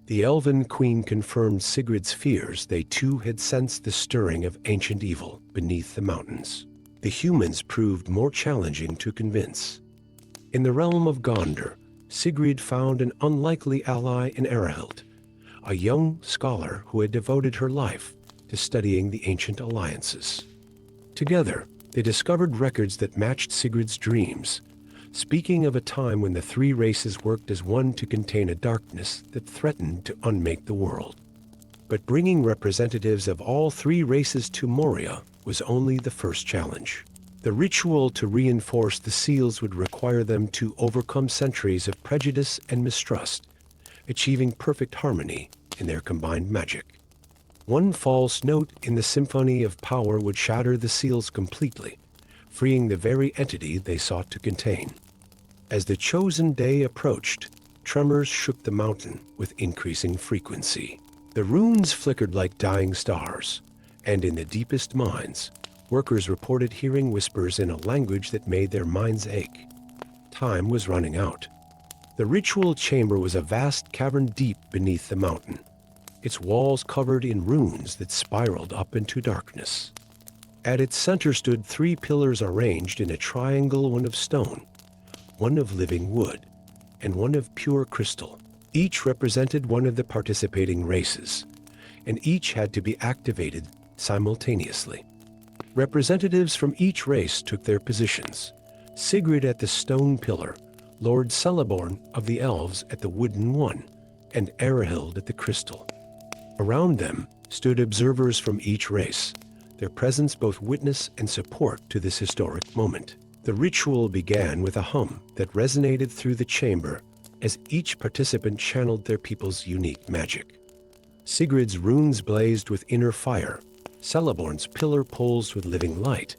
The elven queen confirmed Sigrid's fears. They too had sensed the stirring of ancient evil beneath the mountains. The humans proved more challenging to convince. In the realm of Gondor, Sigrid found an unlikely ally in Erehild, a young scholar who had devoted her life to studying the ancient alliances. Together, they discovered records that matched Sigrid's dreams, speaking of a time when the three races worked as one to contain a darkness that threatened to unmake the world. But bringing representatives of all three races to Moria was only the first challenge. The ritual to reinforce the seals would require them to overcome centuries of prejudice and mistrust, achieving perfect harmony in their combined magic. One false note in the symphony of power would shatter the seals completely, freeing the very entity they sought to contain. As the chosen day approached, tremors shook the mountain with increasing frequency. The runes flickered like dying stars, and in the deepest mines, workers reported hearing whispers in a language that made their minds ache. Time was running out. The ritual chamber was a vast cavern deep beneath the mountain, its walls covered in runes that spiraled up into darkness. At its center stood three pillars arranged in a triangle, one of stone, one of living wood, and one of pure crystal. Each represented one of the participating races, and each had to be activated simultaneously. Representatives from each race took their positions: Sigrid at the stone pillar, Lord Celeborn of the Elves at the wooden one, and Erehild at the crystal. Around them stood observers from each race, their presence both witness and support to this historic moment. The ritual began with a hum that resonated through the chamber as each participant channeled their people's unique magic. Sigrid's runes blazed with inner fire, Celeborn's pillar pulsed with living light,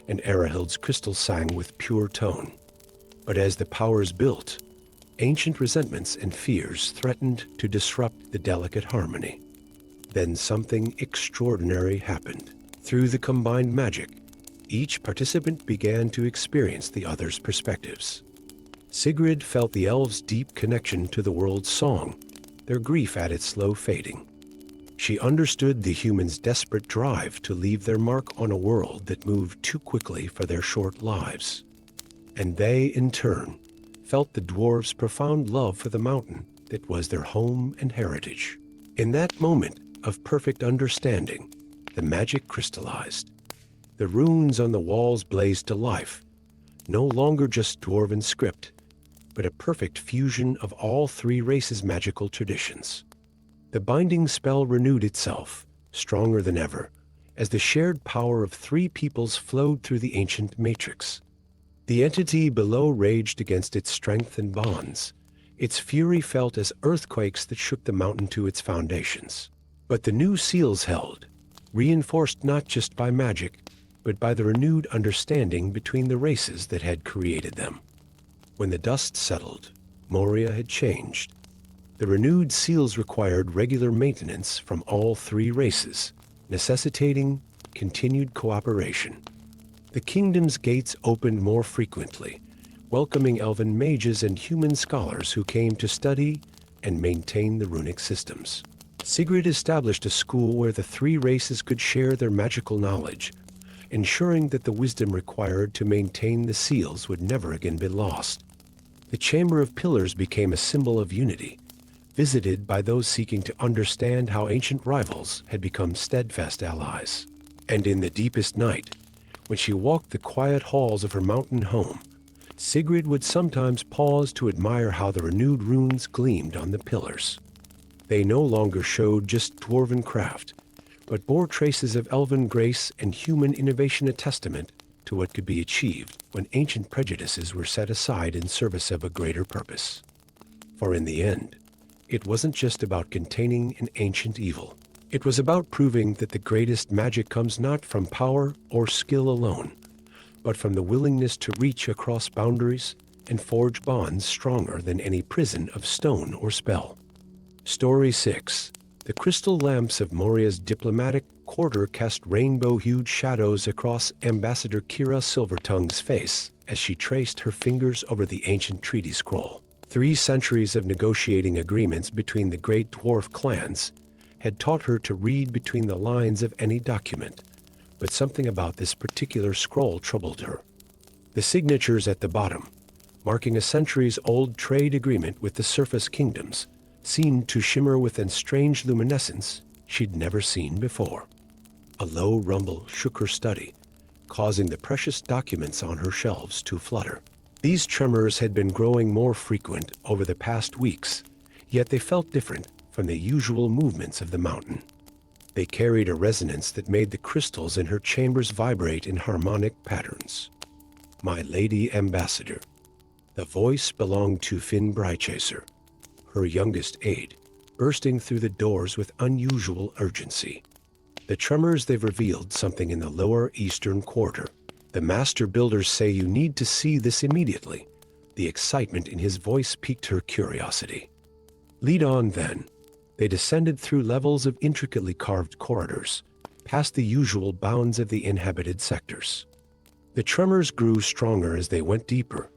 and Erehild's crystal sang with pure tone. But as the powers built, ancient resentments and fears threatened to disrupt the delicate harmony. Then something extraordinary happened. Through the combined magic, each participant began to experience the other's perspectives. Sigrid felt the elves' deep connection to the world's song, their grief at its slow fading. She understood the humans' desperate drive to leave their mark on a world that moved too quickly for their short lives. And they, in turn, felt the dwarves' profound love for the mountain that was their home and heritage. In that moment of perfect understanding, the magic crystallized. The runes on the walls blazed to life, no longer just dwarven script, but a perfect fusion of all three races' magical traditions. The binding spell renewed itself, stronger than ever, as the shared power of three peoples flowed through the ancient matrix. The entity below raged against its strength and bonds, its fury felt as earthquakes that shook the mountain to its foundations. But the new seals held, reinforced not just by magic, but by the renewed understanding between the races that had created them. When the dust settled, Moria had changed. The renewed seals required regular maintenance from all three races, necessitating continued cooperation. The kingdom's gates opened more frequently, welcoming elven mages and human scholars who came to study and maintain the runic systems. Sigrid established a school where the three races could share their magical knowledge, ensuring that the wisdom required to maintain the seals would never again be lost. The Chamber of Pillars became a symbol of unity, visited by those seeking to understand how ancient rivals had become steadfast allies. And in the deepest night, when she walked the quiet halls of her mountain home, Sigrid would sometimes pause to admire how the renewed runes gleamed on the pillars. They no longer showed just dwarven craft, but bore traces of elven grace and human innovation, a testament to what could be achieved when ancient prejudices were set aside in service of a greater purpose. For in the end, it wasn't just about containing an ancient evil. It was about proving that the greatest magic comes not from power or skill alone, but from the willingness to reach across boundaries and forge bonds stronger than any prison of stone or spell. Story 6. The crystal lamps of Moria's diplomatic quarter cast rainbow-hued shadows across Ambassador Kira Silvertongue's face as she traced her fingers over the ancient treaty scroll. 3 centuries of negotiating agreements between the great dwarf clans had taught her to read between the lines of any document, but something about this particular scroll troubled her. The signatures at the bottom, marking a centuries-old trade agreement with the surface kingdoms, seemed to shimmer with a strange luminescence she'd never seen before. A low rumble shook her study, causing the precious documents on her shelves to flutter. These tremors had been growing more frequent over the past weeks, yet they felt different from the usual movements of the mountain. They carried a resonance that made the crystals in her chambers vibrate in harmonic patterns. My Lady Ambassador. The voice belonged to Finn Brightchaser, her youngest aide, bursting through the doors with unusual urgency. The tremors, they've revealed something in the lower eastern quarter. The master builders say you need to see this immediately. The excitement in his voice piqued her curiosity. Lead on then. They descended through levels of intricately carved corridors, past the usual bounds of the inhabited sectors. The tremors grew stronger as they went deeper,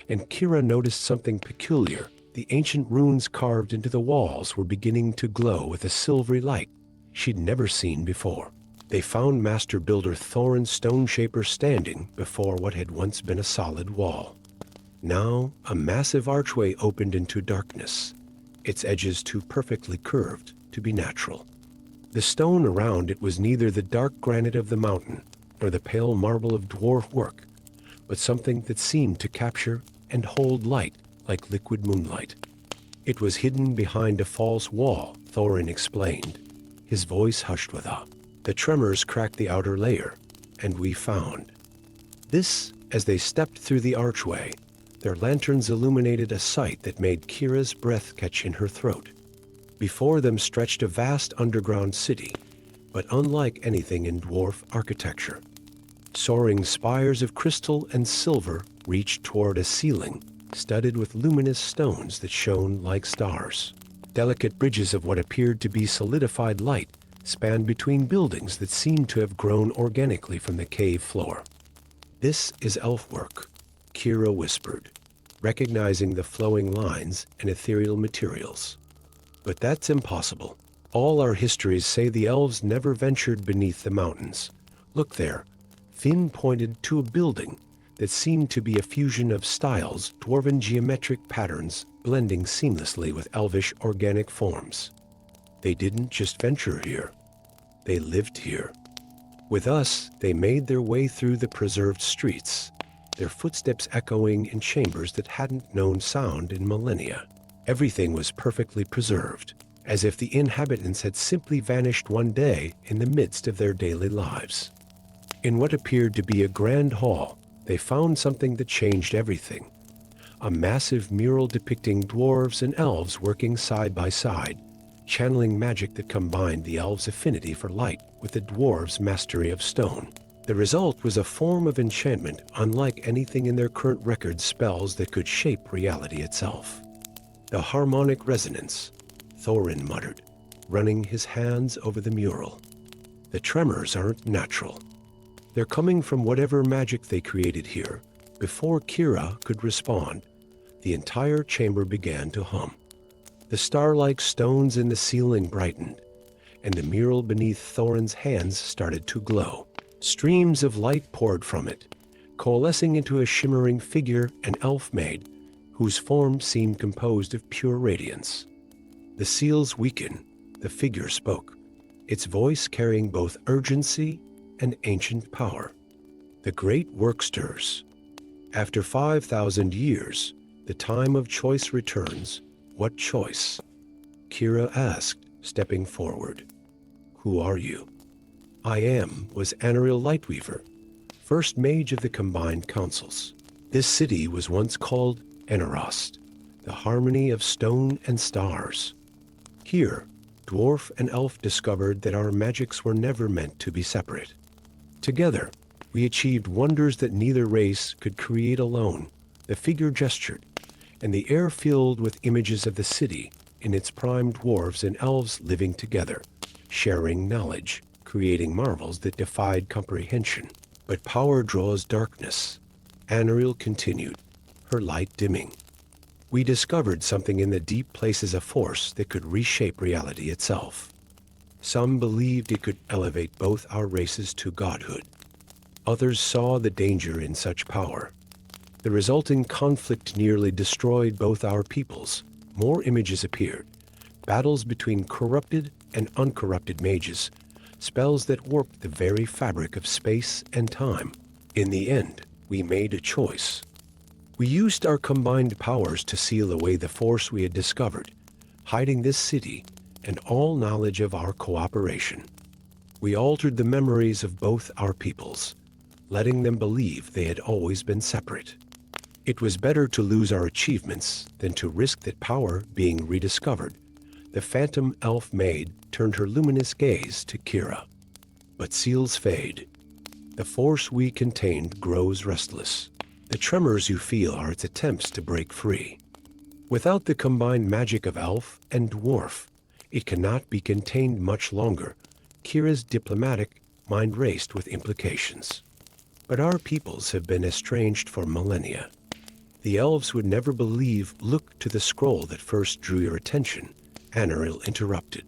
and Kira noticed something peculiar. The ancient runes carved into the walls were beginning to glow with a silvery light she'd never seen before. They found Master Builder Thorin Stoneshaper standing before what had once been a solid wall. Now, a massive archway opened into darkness, its edges too perfectly curved to be natural. The stone around it was neither the dark granite of the mountain nor the pale marble of dwarf work, but something that seemed to capture and hold light like liquid moonlight. It was hidden behind a false wall, Thorin explained, his voice hushed with awe. The tremors cracked the outer layer, and we found. This, as they stepped through the archway, their lanterns illuminated a sight that made Kira's breath catch in her throat. Before them stretched a vast underground city, but unlike anything in dwarf architecture. Soaring spires of crystal and silver reached toward a ceiling studded with luminous stones that shone like stars. Delicate bridges of what appeared to be solidified light spanned between buildings that seemed to have grown organically from the cave floor. This is elf work, Kira whispered, recognizing the flowing lines and ethereal materials. But that's impossible. All our histories say the elves never ventured beneath the mountains. Look there. Finn pointed to a building that seemed to be a fusion of styles, dwarven geometric patterns blending seamlessly with elvish organic forms. They didn't just venture here. They lived here. With us, they made their way through the preserved streets, their footsteps echoing in chambers that hadn't known sound in millennia. Everything was perfectly preserved, as if the inhabitants had simply vanished one day in the midst of their daily lives. In what appeared to be a grand hall, they found something that changed everything. A massive mural depicting dwarves and elves working side by side, channeling magic that combined the elves' affinity for light with the dwarves' mastery of stone. The result was a form of enchantment unlike anything in their current record spells that could shape reality itself. The harmonic resonance, Thorin muttered, running his hands over the mural. The tremors aren't natural. They're coming from whatever magic they created here. Before Kira could respond, the entire chamber began to hum. The star-like stones in the ceiling brightened, and the mural beneath Thorin's hands started to glow. Streams of light poured from it, coalescing into a shimmering figure, an elf maid, whose form seemed composed of pure radiance. The seals weakened, the figure spoke, its voice carrying both urgency and ancient power. The great work stirs. After 5,000 years, the time of choice returns. What choice? Kira asked, stepping forward. Who are you? I was Anaril Lightweaver, first mage of the combined councils. This city was once called Anost, the harmony of stone and stars. Here, dwarf and elf discovered that our magics were never meant to be separate. Together, we achieved wonders that neither race could create alone. The figure gestured, and the air filled with images of the city in its prime, dwarves and elves living together, sharing knowledge, creating marvels that defied comprehension. But power draws darkness. Anaril continued, her light dimming. We discovered something in the deep places of force that could reshape reality itself. Some believed it could elevate both our races to godhood. Others saw the danger in such power. The resulting conflict nearly destroyed both our peoples. More images appeared, battles between corrupted and uncorrupted mages, spells that warped the very fabric of space and time. In the end, we made a choice. We used our combined powers to seal away the force we had discovered, hiding this city and all knowledge of our cooperation. We altered the memories of both our peoples, letting them believe they had always been separate. It was better to lose our achievements than to risk that power being rediscovered. The phantom elf maid turned her luminous gaze to Kira. But seals fade. The force we contained grows restless. The tremors you feel are its attempts to break free. Without the combined magic of elf and dwarf, it cannot be contained much longer. Kira's diplomatic mind raced with implications. But our peoples have been estranged for millennia. The elves would never believe. Look to the scroll that first drew your attention, Anaril interrupted.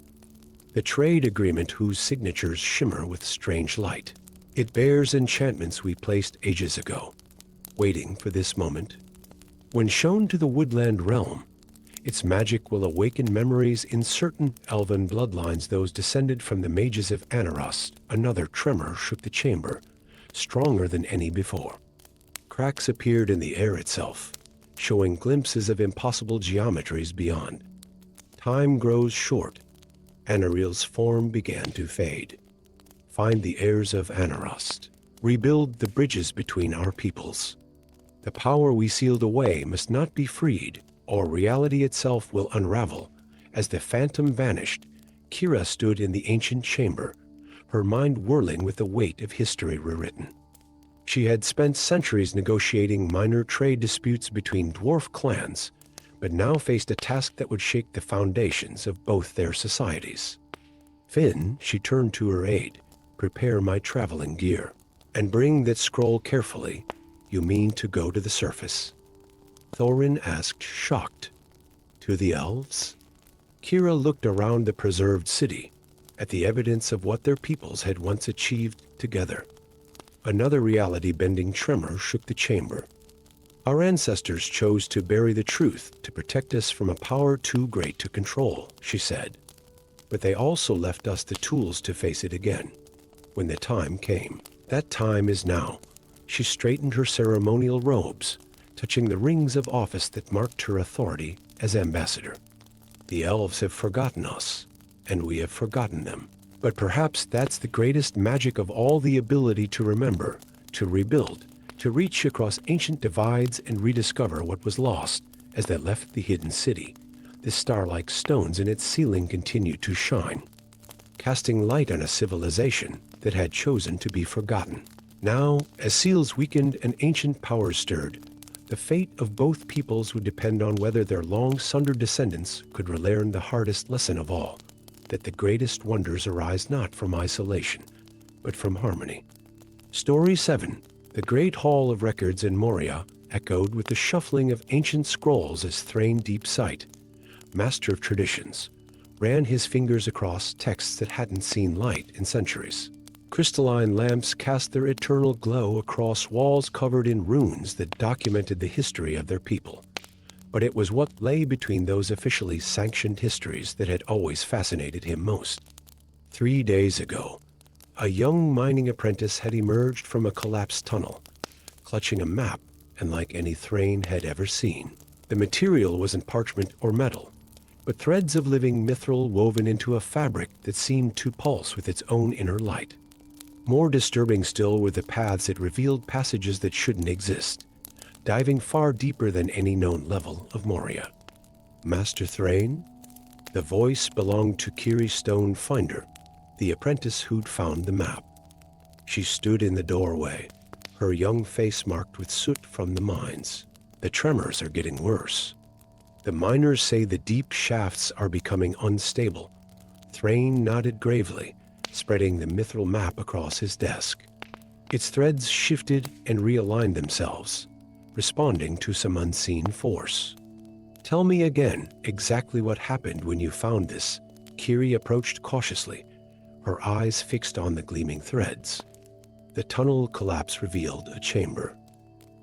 The trade agreement whose signatures shimmer with strange light. It bears enchantments we placed ages ago, waiting for this moment. When shown to the woodland realm, its magic will awaken memories in certain elven bloodlines, those descended from the mages of Anost. Another tremor shook the chamber, stronger than any before. Cracks appeared in the air itself, showing glimpses of impossible geometries beyond. Time grows short. Anaril's form began to fade. Find the heirs of Anost. Rebuild the bridges between our peoples. The power we sealed away must not be freed, or reality itself will unravel. As the phantom vanished, Kira stood in the ancient chamber, her mind whirling with the weight of history rewritten. She had spent centuries negotiating minor trade disputes between dwarf clans, but now faced a task that would shake the foundations of both their societies. Finn, she turned to her aide, prepare my traveling gear, and bring that scroll carefully. You mean to go to the surface? Thorin asked, shocked. To the elves? Kira looked around the preserved city, at the evidence of what their peoples had once achieved together. Another reality-bending tremor shook the chamber. Our ancestors chose to bury the truth to protect us from a power too great to control, she said. But they also left us the tools to face it again, when the time came. That time is now. She straightened her ceremonial robes, touching the rings of office that marked her authority as ambassador. The elves have forgotten us, and we have forgotten them. But perhaps that's the greatest magic of all, the ability to remember, to rebuild, to reach across ancient divides and rediscover what was lost. As they left the hidden city, the star-like stones in its ceiling continued to shine, casting light on a civilization that had chosen to be forgotten. Now, as seals weakened and ancient powers stirred, The fate of both peoples would depend on whether their long-sundered descendants could relearn the hardest lesson of all, that the greatest wonders arise not from isolation, but from harmony. Story 7. The Great Hall of Records in Moria echoed with the shuffling of ancient scrolls as Thrain Deepsight, master of traditions, ran his fingers across texts that hadn't seen light in centuries. Crystalline lamps cast their eternal glow across walls covered in runes that documented the history of their people. But it was what lay between those officially sanctioned histories that had always fascinated him most. 3 days ago, a young mining apprentice had emerged from a collapsed tunnel, clutching a map unlike any Thrain had ever seen. The material wasn't parchment or metal, but threads of living mithril woven into a fabric that seemed to pulse with its own inner light. More disturbing still were the paths that revealed passages that shouldn't exist, diving far deeper than any known level of Moria. Master Thrain? The voice belonged to Kiri Stone Finder, the apprentice who'd found the map. She stood in the doorway, her young face marked with soot from the mines. The tremors are getting worse. The miners say the deep shafts are becoming unstable. Thrain nodded gravely, spreading the mithril map across his desk. Its threads shifted and realigned themselves, responding to some unseen force. Tell me again exactly what happened when you found this. Kiri approached cautiously, her eyes fixed on the gleaming threads. The tunnel collapse revealed a chamber,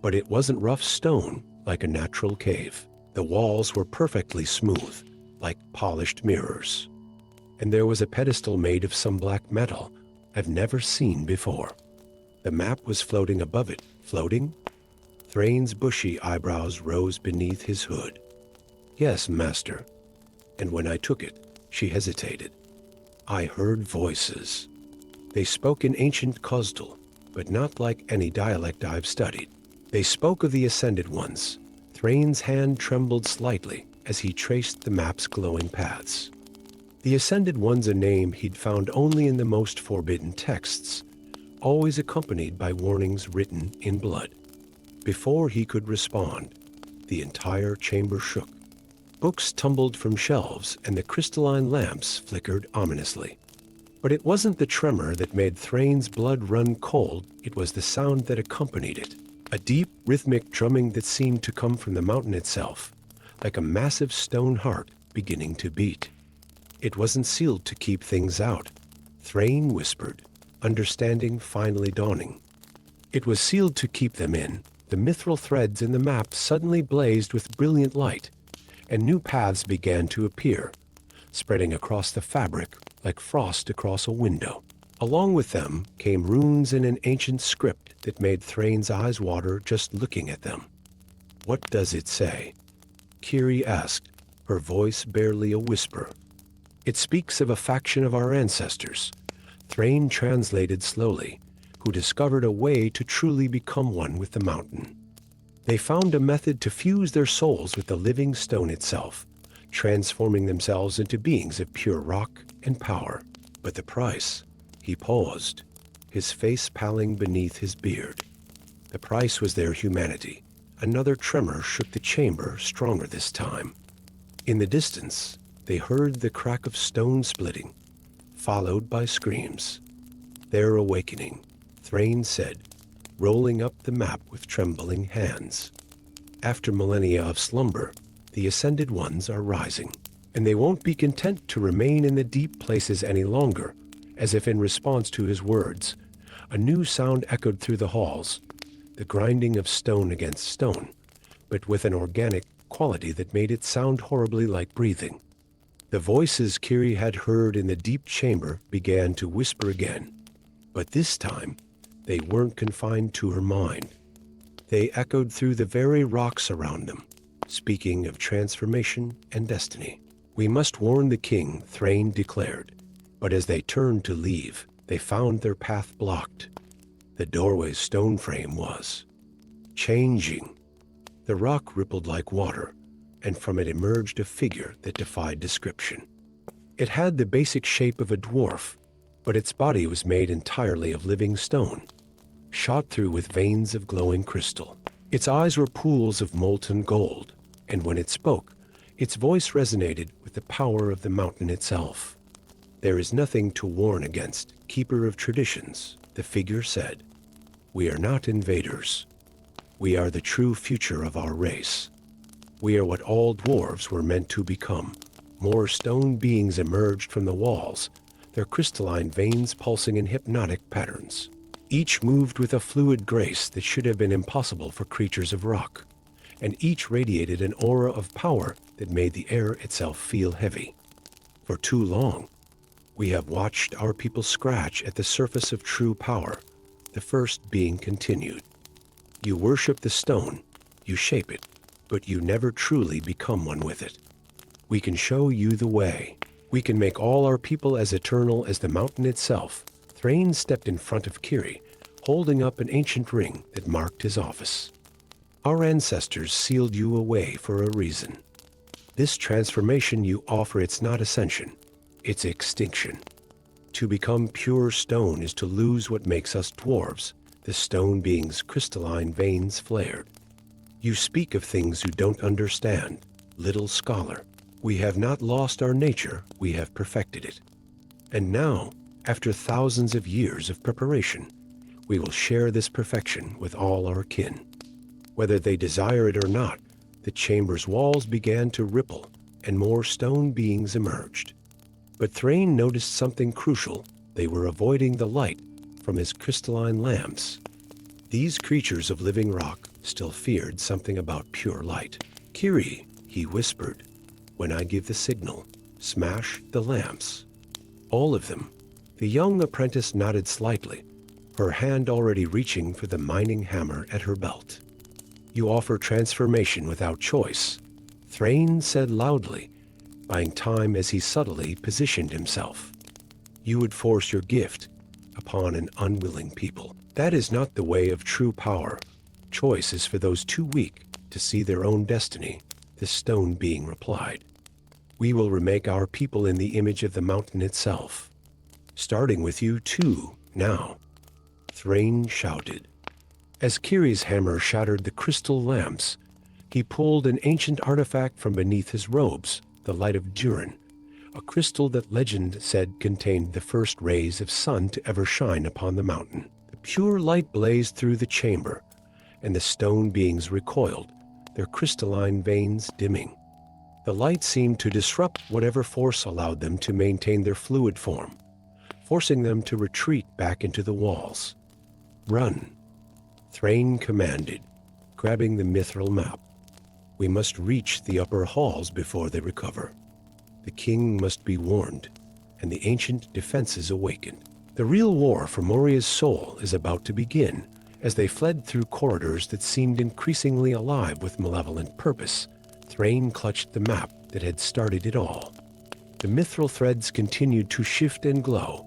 but it wasn't rough stone like a natural cave. The walls were perfectly smooth, like polished mirrors. And there was a pedestal made of some black metal I've never seen before. The map was floating above it. Floating? Thrain's bushy eyebrows rose beneath his hood. Yes, master. And when I took it, she hesitated. I heard voices. They spoke in ancient Khosdal, but not like any dialect I've studied. They spoke of the Ascended Ones. Thrain's hand trembled slightly as he traced the map's glowing paths. The Ascended One's a name he'd found only in the most forbidden texts, always accompanied by warnings written in blood. Before he could respond, the entire chamber shook. Books tumbled from shelves and the crystalline lamps flickered ominously. But it wasn't the tremor that made Thrain's blood run cold, it was the sound that accompanied it. A deep, rhythmic drumming that seemed to come from the mountain itself, like a massive stone heart beginning to beat. It wasn't sealed to keep things out, Thrain whispered, understanding finally dawning. It was sealed to keep them in. The mithril threads in the map suddenly blazed with brilliant light, and new paths began to appear, spreading across the fabric like frost across a window. Along with them came runes in an ancient script that made Thrain's eyes water just looking at them. What does it say? Kiri asked, her voice barely a whisper. It speaks of a faction of our ancestors, Thrain translated slowly, who discovered a way to truly become one with the mountain. They found a method to fuse their souls with the living stone itself, transforming themselves into beings of pure rock and power. But the price? He paused, his face paling beneath his beard. The price was their humanity. Another tremor shook the chamber, stronger this time. In the distance, they heard the crack of stone splitting, followed by screams. Their awakening, Thrain said, rolling up the map with trembling hands. After millennia of slumber, the Ascended Ones are rising, and they won't be content to remain in the deep places any longer. As if in response to his words, a new sound echoed through the halls, the grinding of stone against stone, but with an organic quality that made it sound horribly like breathing. The voices Kiri had heard in the deep chamber began to whisper again, but this time they weren't confined to her mind. They echoed through the very rocks around them, speaking of transformation and destiny. We must warn the king, Thrain declared. But as they turned to leave, they found their path blocked. The doorway's stone frame was changing. The rock rippled like water, and from it emerged a figure that defied description. It had the basic shape of a dwarf, but its body was made entirely of living stone, shot through with veins of glowing crystal. Its eyes were pools of molten gold, and when it spoke, its voice resonated with the power of the mountain itself. "There is nothing to warn against, keeper of traditions," the figure said. "We are not invaders. We are the true future of our race. We are what all dwarves were meant to become." More stone beings emerged from the walls, their crystalline veins pulsing in hypnotic patterns. Each moved with a fluid grace that should have been impossible for creatures of rock, and each radiated an aura of power that made the air itself feel heavy. For too long, we have watched our people scratch at the surface of true power, the first being continued. "You worship the stone, you shape it, but you never truly become one with it. We can show you the way. We can make all our people as eternal as the mountain itself." Thrain stepped in front of Kiri, holding up an ancient ring that marked his office. "Our ancestors sealed you away for a reason. This transformation you offer, it's not ascension, it's extinction. To become pure stone is to lose what makes us dwarves," the stone being's crystalline veins flared. "You speak of things you don't understand, little scholar. We have not lost our nature, we have perfected it. And now, after thousands of years of preparation, we will share this perfection with all our kin." Whether they desire it or not, the chamber's walls began to ripple, and more stone beings emerged. But Thrain noticed something crucial. They were avoiding the light from his crystalline lamps. These creatures of living rock still feared something about pure light. "Kiri," he whispered, "when I give the signal, smash the lamps. All of them." The young apprentice nodded slightly, her hand already reaching for the mining hammer at her belt. "You offer transformation without choice," Thrain said loudly, buying time as he subtly positioned himself. "You would force your gift upon an unwilling people. That is not the way of true power. Choice is for those too weak to see their own destiny," the stone being replied. "We will remake our people in the image of the mountain itself. Starting with you too, now," Thrain shouted. As Kiri's hammer shattered the crystal lamps, he pulled an ancient artifact from beneath his robes, the light of Durin, a crystal that legend said contained the first rays of sun to ever shine upon the mountain. The pure light blazed through the chamber, and the stone beings recoiled, their crystalline veins dimming. The light seemed to disrupt whatever force allowed them to maintain their fluid form, forcing them to retreat back into the walls. "Run," Thrain commanded, grabbing the Mithril map. "We must reach the upper halls before they recover. The king must be warned, and the ancient defenses awakened." The real war for Moria's soul is about to begin. As they fled through corridors that seemed increasingly alive with malevolent purpose, Thrain clutched the map that had started it all. The mithril threads continued to shift and glow,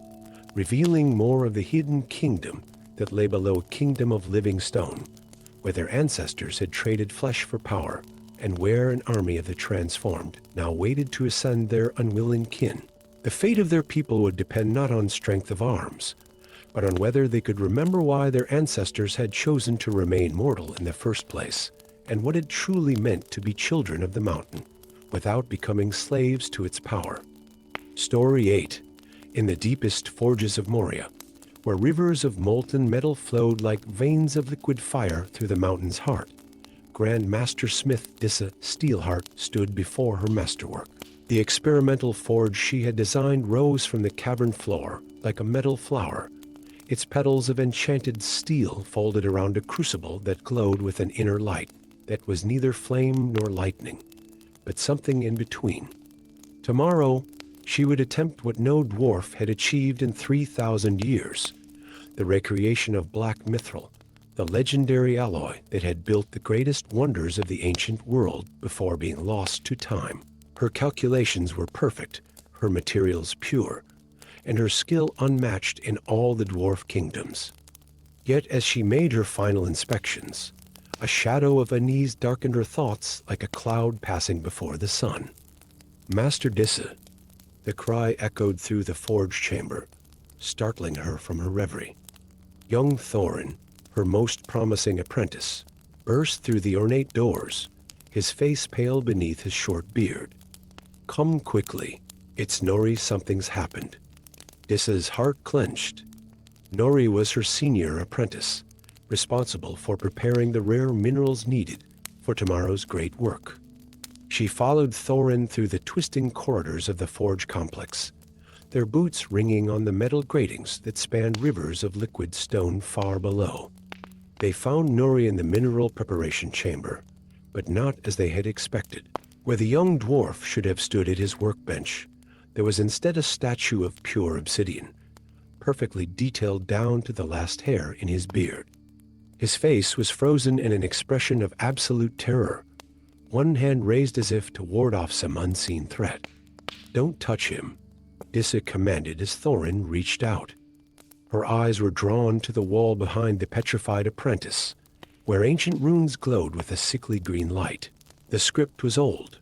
revealing more of the hidden kingdom that lay below a kingdom of living stone, where their ancestors had traded flesh for power, and where an army of the transformed now waited to ascend their unwilling kin. The fate of their people would depend not on strength of arms, but on whether they could remember why their ancestors had chosen to remain mortal in the first place, and what it truly meant to be children of the mountain, without becoming slaves to its power. Story 8. In the deepest forges of Moria, where rivers of molten metal flowed like veins of liquid fire through the mountain's heart, Grand Master Smith Dissa Steelheart stood before her masterwork. The experimental forge she had designed rose from the cavern floor like a metal flower, its petals of enchanted steel folded around a crucible that glowed with an inner light that was neither flame nor lightning, but something in between. Tomorrow, she would attempt what no dwarf had achieved in 3,000 years, the recreation of black mithril, the legendary alloy that had built the greatest wonders of the ancient world before being lost to time. Her calculations were perfect, her materials pure, and her skill unmatched in all the dwarf kingdoms. Yet as she made her final inspections, a shadow of unease darkened her thoughts like a cloud passing before the sun. "Master Dissa," the cry echoed through the forge chamber, startling her from her reverie. Young Thorin, her most promising apprentice, burst through the ornate doors, his face pale beneath his short beard. "Come quickly. It's Nori, something's happened." Dissa's heart clenched. Nori was her senior apprentice, responsible for preparing the rare minerals needed for tomorrow's great work. She followed Thorin through the twisting corridors of the forge complex, their boots ringing on the metal gratings that spanned rivers of liquid stone far below. They found Nori in the mineral preparation chamber, but not as they had expected. Where the young dwarf should have stood at his workbench, there was instead a statue of pure obsidian, perfectly detailed down to the last hair in his beard. His face was frozen in an expression of absolute terror, one hand raised as if to ward off some unseen threat. "Don't touch him," Dissa commanded as Thorin reached out. Her eyes were drawn to the wall behind the petrified apprentice, where ancient runes glowed with a sickly green light. The script was old,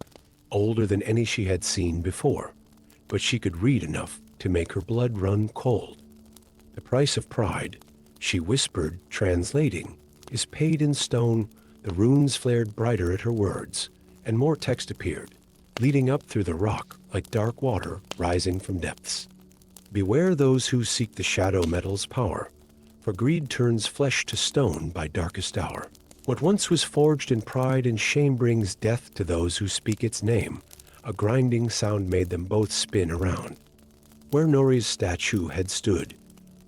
older than any she had seen before, but she could read enough to make her blood run cold. "The price of pride," she whispered, translating, "is paid in stone." The runes flared brighter at her words, and more text appeared, leading up through the rock like dark water rising from depths. "Beware those who seek the shadow metal's power, for greed turns flesh to stone by darkest hour. What once was forged in pride and shame brings death to those who speak its name." A grinding sound made them both spin around. Where Nori's statue had stood,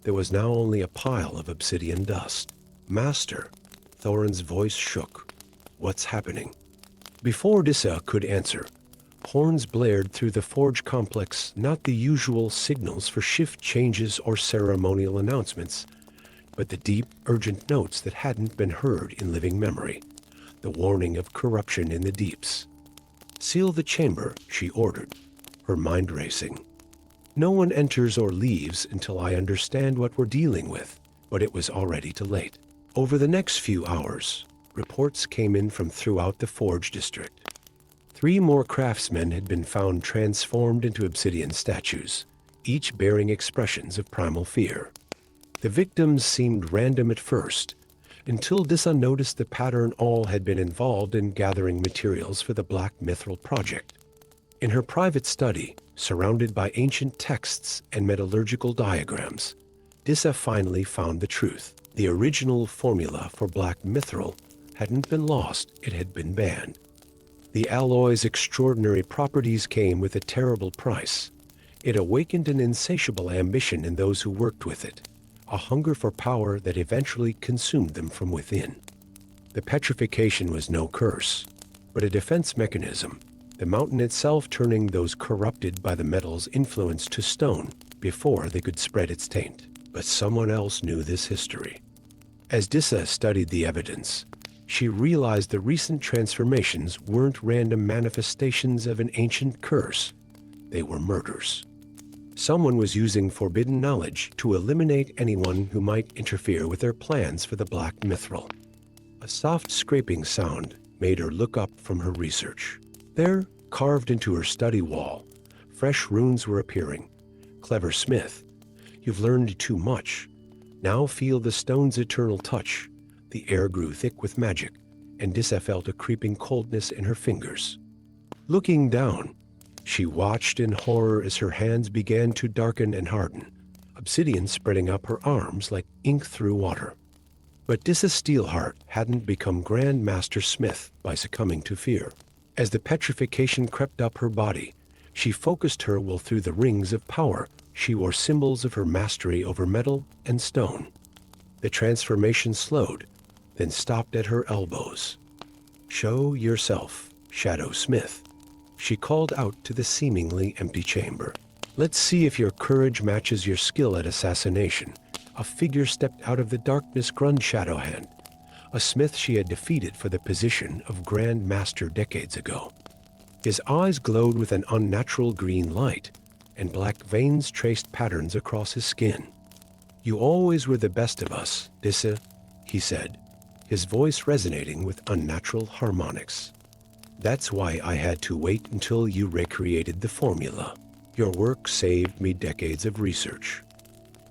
there was now only a pile of obsidian dust. "Master," Thorin's voice shook. "What's happening?" Before Dissa could answer, horns blared through the forge complex, not the usual signals for shift changes or ceremonial announcements, but the deep, urgent notes that hadn't been heard in living memory, the warning of corruption in the deeps. "Seal the chamber," she ordered, her mind racing. "No one enters or leaves until I understand what we're dealing with," but it was already too late. Over the next few hours, reports came in from throughout the forge district. 3 more craftsmen had been found transformed into obsidian statues, each bearing expressions of primal fear. The victims seemed random at first, until Dissa noticed the pattern all had been involved in gathering materials for the Black Mithril project. In her private study, surrounded by ancient texts and metallurgical diagrams, Dissa finally found the truth. The original formula for Black Mithril hadn't been lost, it had been banned. The alloy's extraordinary properties came with a terrible price. It awakened an insatiable ambition in those who worked with it, a hunger for power that eventually consumed them from within. The petrification was no curse, but a defense mechanism, the mountain itself turning those corrupted by the metal's influence to stone before they could spread its taint. But someone else knew this history. As Dissa studied the evidence, she realized the recent transformations weren't random manifestations of an ancient curse. They were murders. Someone was using forbidden knowledge to eliminate anyone who might interfere with their plans for the Black Mithril. A soft scraping sound made her look up from her research. There, carved into her study wall, fresh runes were appearing. "Clever smith, you've learned too much. Now feel the stone's eternal touch." The air grew thick with magic, and Dissa felt a creeping coldness in her fingers. Looking down, she watched in horror as her hands began to darken and harden, obsidian spreading up her arms like ink through water. But Dissa Steelheart hadn't become Grand Master Smith by succumbing to fear. As the petrification crept up her body, she focused her will through the rings of power. She wore symbols of her mastery over metal and stone. The transformation slowed, then stopped at her elbows. "Show yourself, Shadow Smith," she called out to the seemingly empty chamber. "Let's see if your courage matches your skill at assassination." A figure stepped out of the darkness, Grund Shadowhand, a smith she had defeated for the position of Grand Master decades ago. His eyes glowed with an unnatural green light, and black veins traced patterns across his skin. "You always were the best of us, Dissa," he said, his voice resonating with unnatural harmonics. "That's why I had to wait until you recreated the formula. Your work saved me decades of research.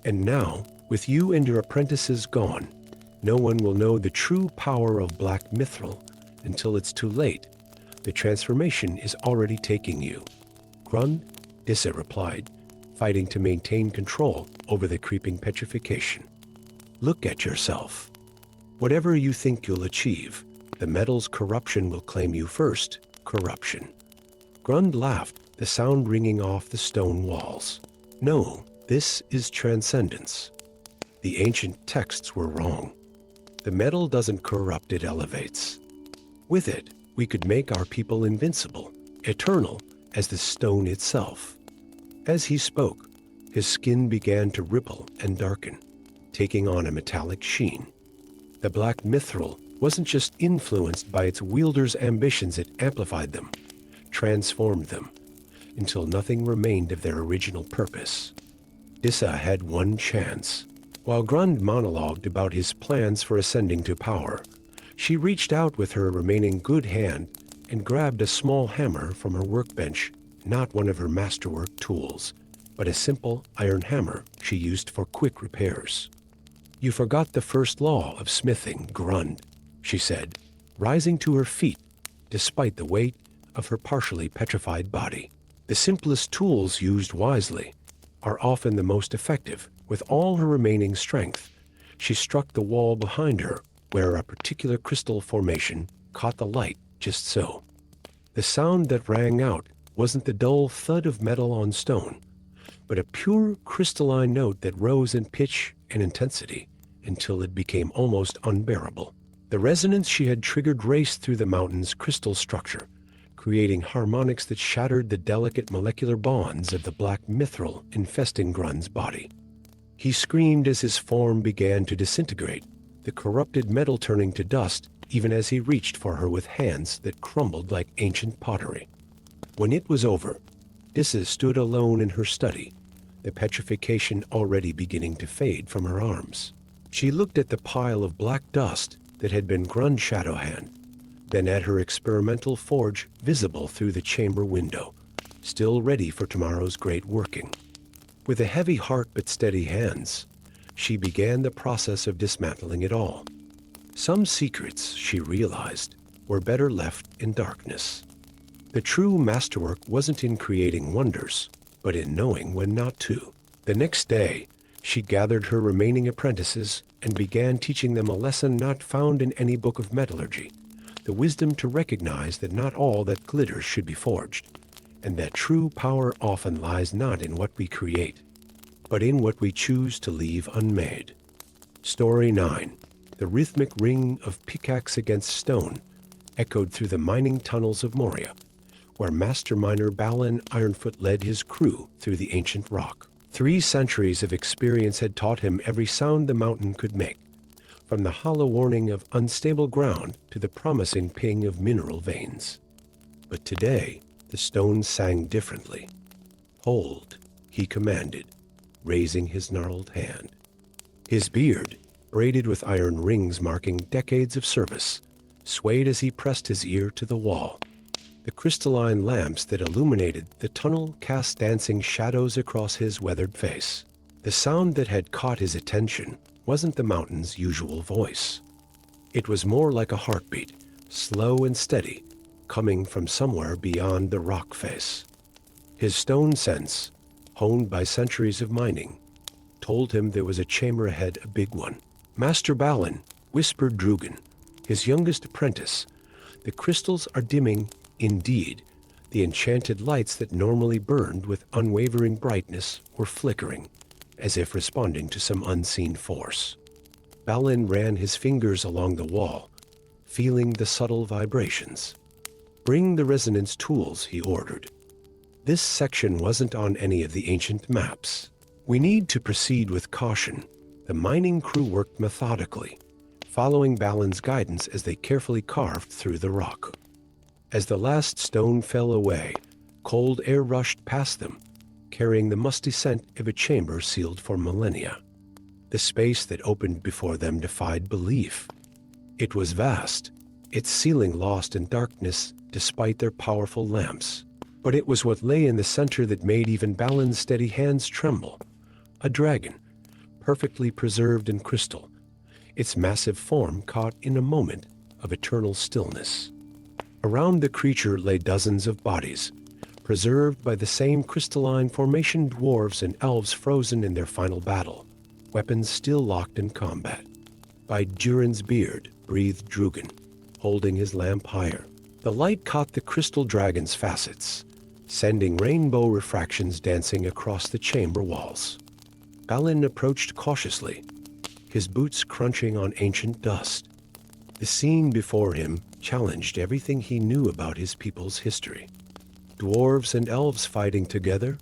And now, with you and your apprentices gone, No one will know the true power of black mithril until it's too late. The transformation is already taking you. Grund, Dissa replied, fighting to maintain control over the creeping petrification. Look at yourself. Whatever you think you'll achieve, the metal's corruption will claim you first. Corruption. Grund laughed, the sound ringing off the stone walls. No, this is transcendence. The ancient texts were wrong. The metal doesn't corrupt, it elevates. With it, we could make our people invincible, eternal as the stone itself. As he spoke, his skin began to ripple and darken, taking on a metallic sheen. The black mithril wasn't just influenced by its wielder's ambitions, it amplified them, transformed them, until nothing remained of their original purpose. Dissa had one chance. While Grund monologued about his plans for ascending to power, she reached out with her remaining good hand and grabbed a small hammer from her workbench, not one of her masterwork tools, but a simple iron hammer she used for quick repairs. You forgot the first law of smithing, Grund, she said, rising to her feet despite the weight of her partially petrified body. The simplest tools used wisely are often the most effective. With all her remaining strength, she struck the wall behind her, where a particular crystal formation caught the light just so. The sound that rang out wasn't the dull thud of metal on stone, but a pure crystalline note that rose in pitch and intensity until it became almost unbearable. The resonance she had triggered raced through the mountain's crystal structure, creating harmonics that shattered the delicate molecular bonds of the black mithril infesting Grund's body. He screamed as his form began to disintegrate, the corrupted metal turning to dust even as he reached for her with hands that crumbled like ancient pottery. When it was over, Dissa stood alone in her study, the petrification already beginning to fade from her arms. She looked at the pile of black dust that had been Grund's shadow hand, then at her experimental forge visible through the chamber window, still ready for tomorrow's great working. With a heavy heart but steady hands, she began the process of dismantling it all. Some secrets, she realized, were better left in darkness. The true masterwork wasn't in creating wonders, but in knowing when not to. The next day, she gathered her remaining apprentices and began teaching them a lesson not found in any book of metallurgy, the wisdom to recognize that not all that glitters should be forged, and that true power often lies not in what we create, but in what we choose to leave unmade. Story 9. The rhythmic ring of pickaxe against stone echoed through the mining tunnels of Moria, where master miner Balon Ironfoot led his crew through the ancient rock. 3 centuries of experience had taught him every sound the mountain could make, from the hollow warning of unstable ground to the promising ping of mineral veins. But today, the stone sang differently. Hold, he commanded, raising his gnarled hand. His beard, braided with iron rings marking decades of service, swayed as he pressed his ear to the wall. The crystalline lamps that illuminated the tunnel cast dancing shadows across his weathered face. The sound that had caught his attention wasn't the mountain's usual voice. It was more like a heartbeat, slow and steady, coming from somewhere beyond the rock face. His stone sense, honed by centuries of mining, told him there was a chamber ahead, a big one. Master Balon, whispered Drugan, his youngest apprentice, the crystals are dimming indeed. The enchanted lights that normally burned with unwavering brightness were flickering, as if responding to some unseen force. Balon ran his fingers along the wall, feeling the subtle vibrations. Bring the resonance tools, he ordered. This section wasn't on any of the ancient maps. We need to proceed with caution. The mining crew worked methodically, following Balon's guidance as they carefully carved through the rock. As the last stone fell away, cold air rushed past them, carrying the musty scent of a chamber sealed for millennia. The space that opened before them defied belief. It was vast, its ceiling lost in darkness despite their powerful lamps. But it was what lay in the center that made even Balon's steady hands tremble. A dragon, perfectly preserved in crystal, its massive form caught in a moment of eternal stillness. Around the creature lay dozens of bodies, preserved by the same crystalline formation, dwarves and elves frozen in their final battle, weapons still locked in combat. By Durin's beard breathed Drugan, holding his lamp higher. The light caught the crystal dragon's facets, sending rainbow refractions dancing across the chamber walls. Balon approached cautiously, his boots crunching on ancient dust. The scene before him challenged everything he knew about his people's history. Dwarves and elves fighting together?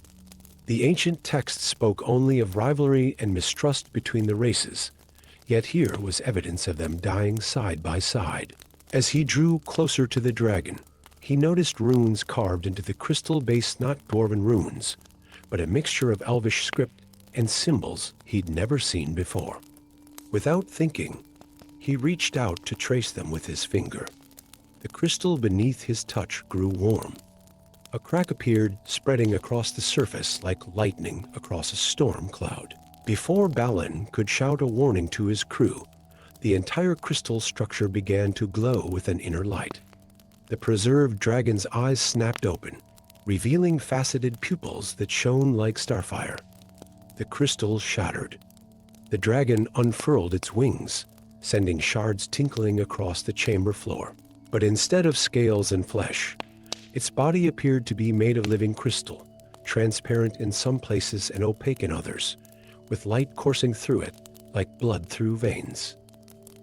The ancient text spoke only of rivalry and mistrust between the races, yet here was evidence of them dying side by side. As he drew closer to the dragon, he noticed runes carved into the crystal base, not Dwarven runes, but a mixture of Elvish script and symbols he'd never seen before. Without thinking, he reached out to trace them with his finger. The crystal beneath his touch grew warm. A crack appeared, spreading across the surface like lightning across a storm cloud. Before Balon could shout a warning to his crew, the entire crystal structure began to glow with an inner light. The preserved dragon's eyes snapped open, revealing faceted pupils that shone like starfire. The crystal shattered. The dragon unfurled its wings, sending shards tinkling across the chamber floor. But instead of scales and flesh, its body appeared to be made of living crystal, transparent in some places and opaque in others, with light coursing through it like blood through veins.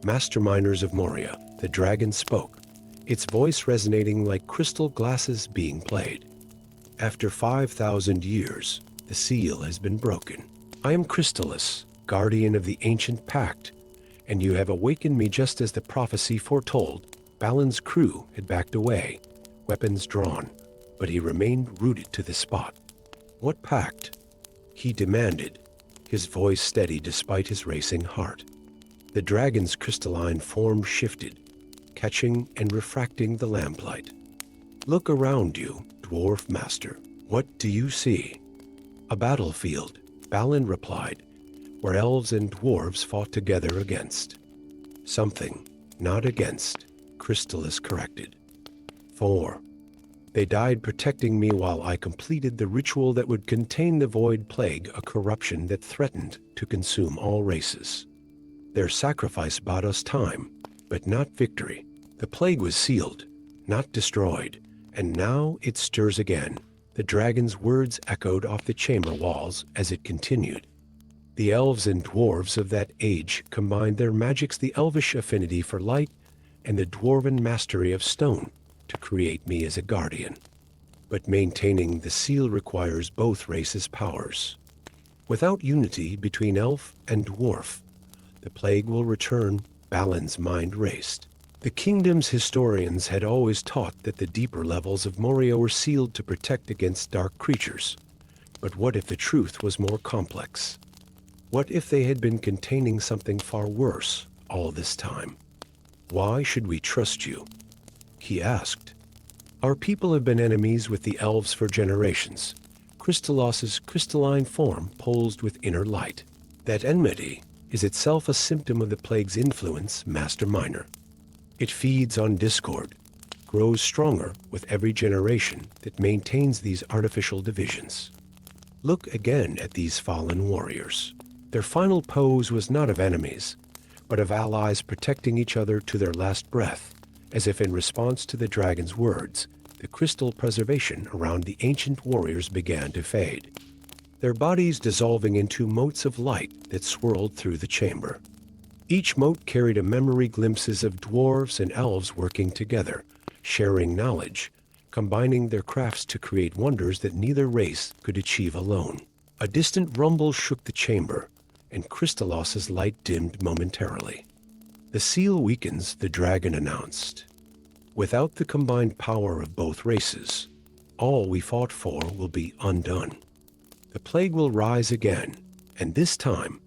Masterminders of Moria, the dragon spoke, its voice resonating like crystal glasses being played. After 5,000 years, the seal has been broken. I am Crystallis, guardian of the ancient pact, and you have awakened me just as the prophecy foretold. Balon's crew had backed away, weapons drawn, but he remained rooted to the spot. What pact? He demanded, his voice steady despite his racing heart. The dragon's crystalline form shifted, catching and refracting the lamplight. Look around you, dwarf master. What do you see? A battlefield, Balon replied, where elves and dwarves fought together against. Something, not against, Crystallis corrected. 4. They died protecting me while I completed the ritual that would contain the void plague, a corruption that threatened to consume all races. Their sacrifice bought us time, but not victory. The plague was sealed, not destroyed, and now it stirs again. The dragon's words echoed off the chamber walls as it continued. The elves and dwarves of that age combined their magics, the elvish affinity for light and the dwarven mastery of stone, to create me as a guardian. But maintaining the seal requires both races' powers. Without unity between elf and dwarf, the plague will return. Balon's mind raced. The kingdom's historians had always taught that the deeper levels of Moria were sealed to protect against dark creatures. But what if the truth was more complex? What if they had been containing something far worse all this time? Why should we trust you? He asked. Our people have been enemies with the elves for generations. Crystallis's crystalline form posed with inner light. That enmity is itself a symptom of the plague's influence, Master Miner. It feeds on discord, grows stronger with every generation that maintains these artificial divisions. Look again at these fallen warriors. Their final pose was not of enemies, but of allies protecting each other to their last breath, as if in response to the dragon's words, the crystal preservation around the ancient warriors began to fade, their bodies dissolving into motes of light that swirled through the chamber. Each mote carried a memory, glimpses of dwarves and elves working together, sharing knowledge, combining their crafts to create wonders that neither race could achieve alone. A distant rumble shook the chamber, and Crystallis's light dimmed momentarily. The seal weakens, the dragon announced. Without the combined power of both races, all we fought for will be undone. The plague will rise again, and this time,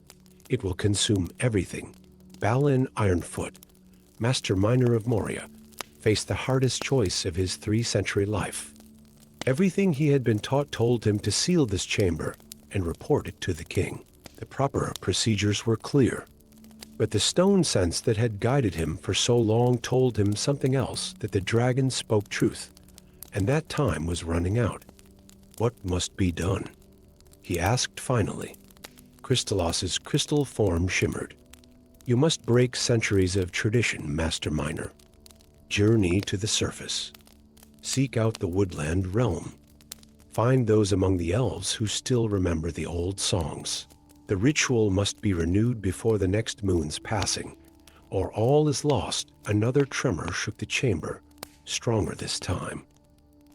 it will consume everything. Balon Ironfoot, Master Miner of Moria, faced the hardest choice of his 3-century life. Everything he had been taught told him to seal this chamber and report it to the king. The proper procedures were clear. But the stone sense that had guided him for so long told him something else, that the dragon spoke truth, and that time was running out. What must be done? He asked finally. Crystalos's crystal form shimmered. You must break centuries of tradition, Master Miner. Journey to the surface. Seek out the woodland realm. Find those among the elves who still remember the old songs. The ritual must be renewed before the next moon's passing, or all is lost. Another tremor shook the chamber, stronger this time.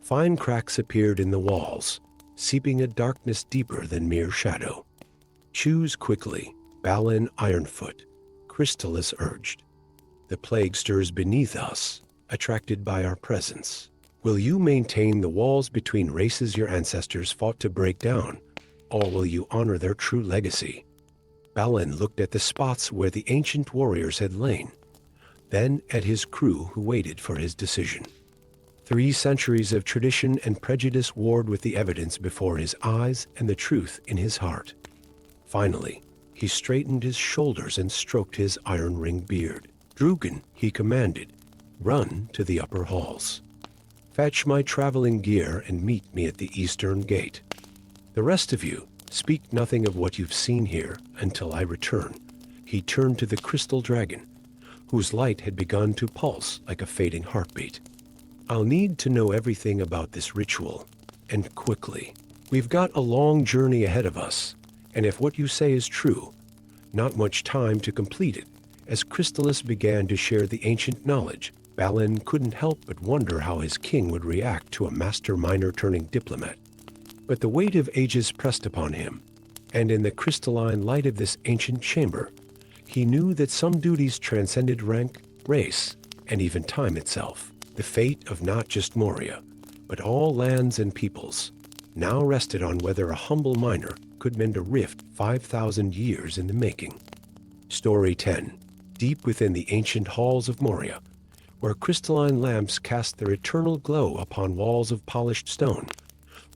Fine cracks appeared in the walls, seeping a darkness deeper than mere shadow. Choose quickly, Balon Ironfoot, Crystallis urged. The plague stirs beneath us, attracted by our presence. Will you maintain the walls between races your ancestors fought to break down, or will you honor their true legacy? Balon looked at the spots where the ancient warriors had lain, then at his crew who waited for his decision. 3 centuries of tradition and prejudice warred with the evidence before his eyes and the truth in his heart. Finally, he straightened his shoulders and stroked his iron-ringed beard. Drugan, he commanded, run to the upper halls. Fetch my traveling gear and meet me at the eastern gate. The rest of you, speak nothing of what you've seen here until I return. He turned to the crystal dragon, whose light had begun to pulse like a fading heartbeat. I'll need to know everything about this ritual, and quickly. We've got a long journey ahead of us, and if what you say is true, not much time to complete it. As Crystallis began to share the ancient knowledge, Balon couldn't help but wonder how his king would react to a master miner turning diplomat. But the weight of ages pressed upon him, and in the crystalline light of this ancient chamber, he knew that some duties transcended rank, race, and even time itself. The fate of not just Moria, but all lands and peoples, now rested on whether a humble miner could mend a rift 5,000 years in the making. Story 10. Deep within the ancient halls of Moria, where crystalline lamps cast their eternal glow upon walls of polished stone,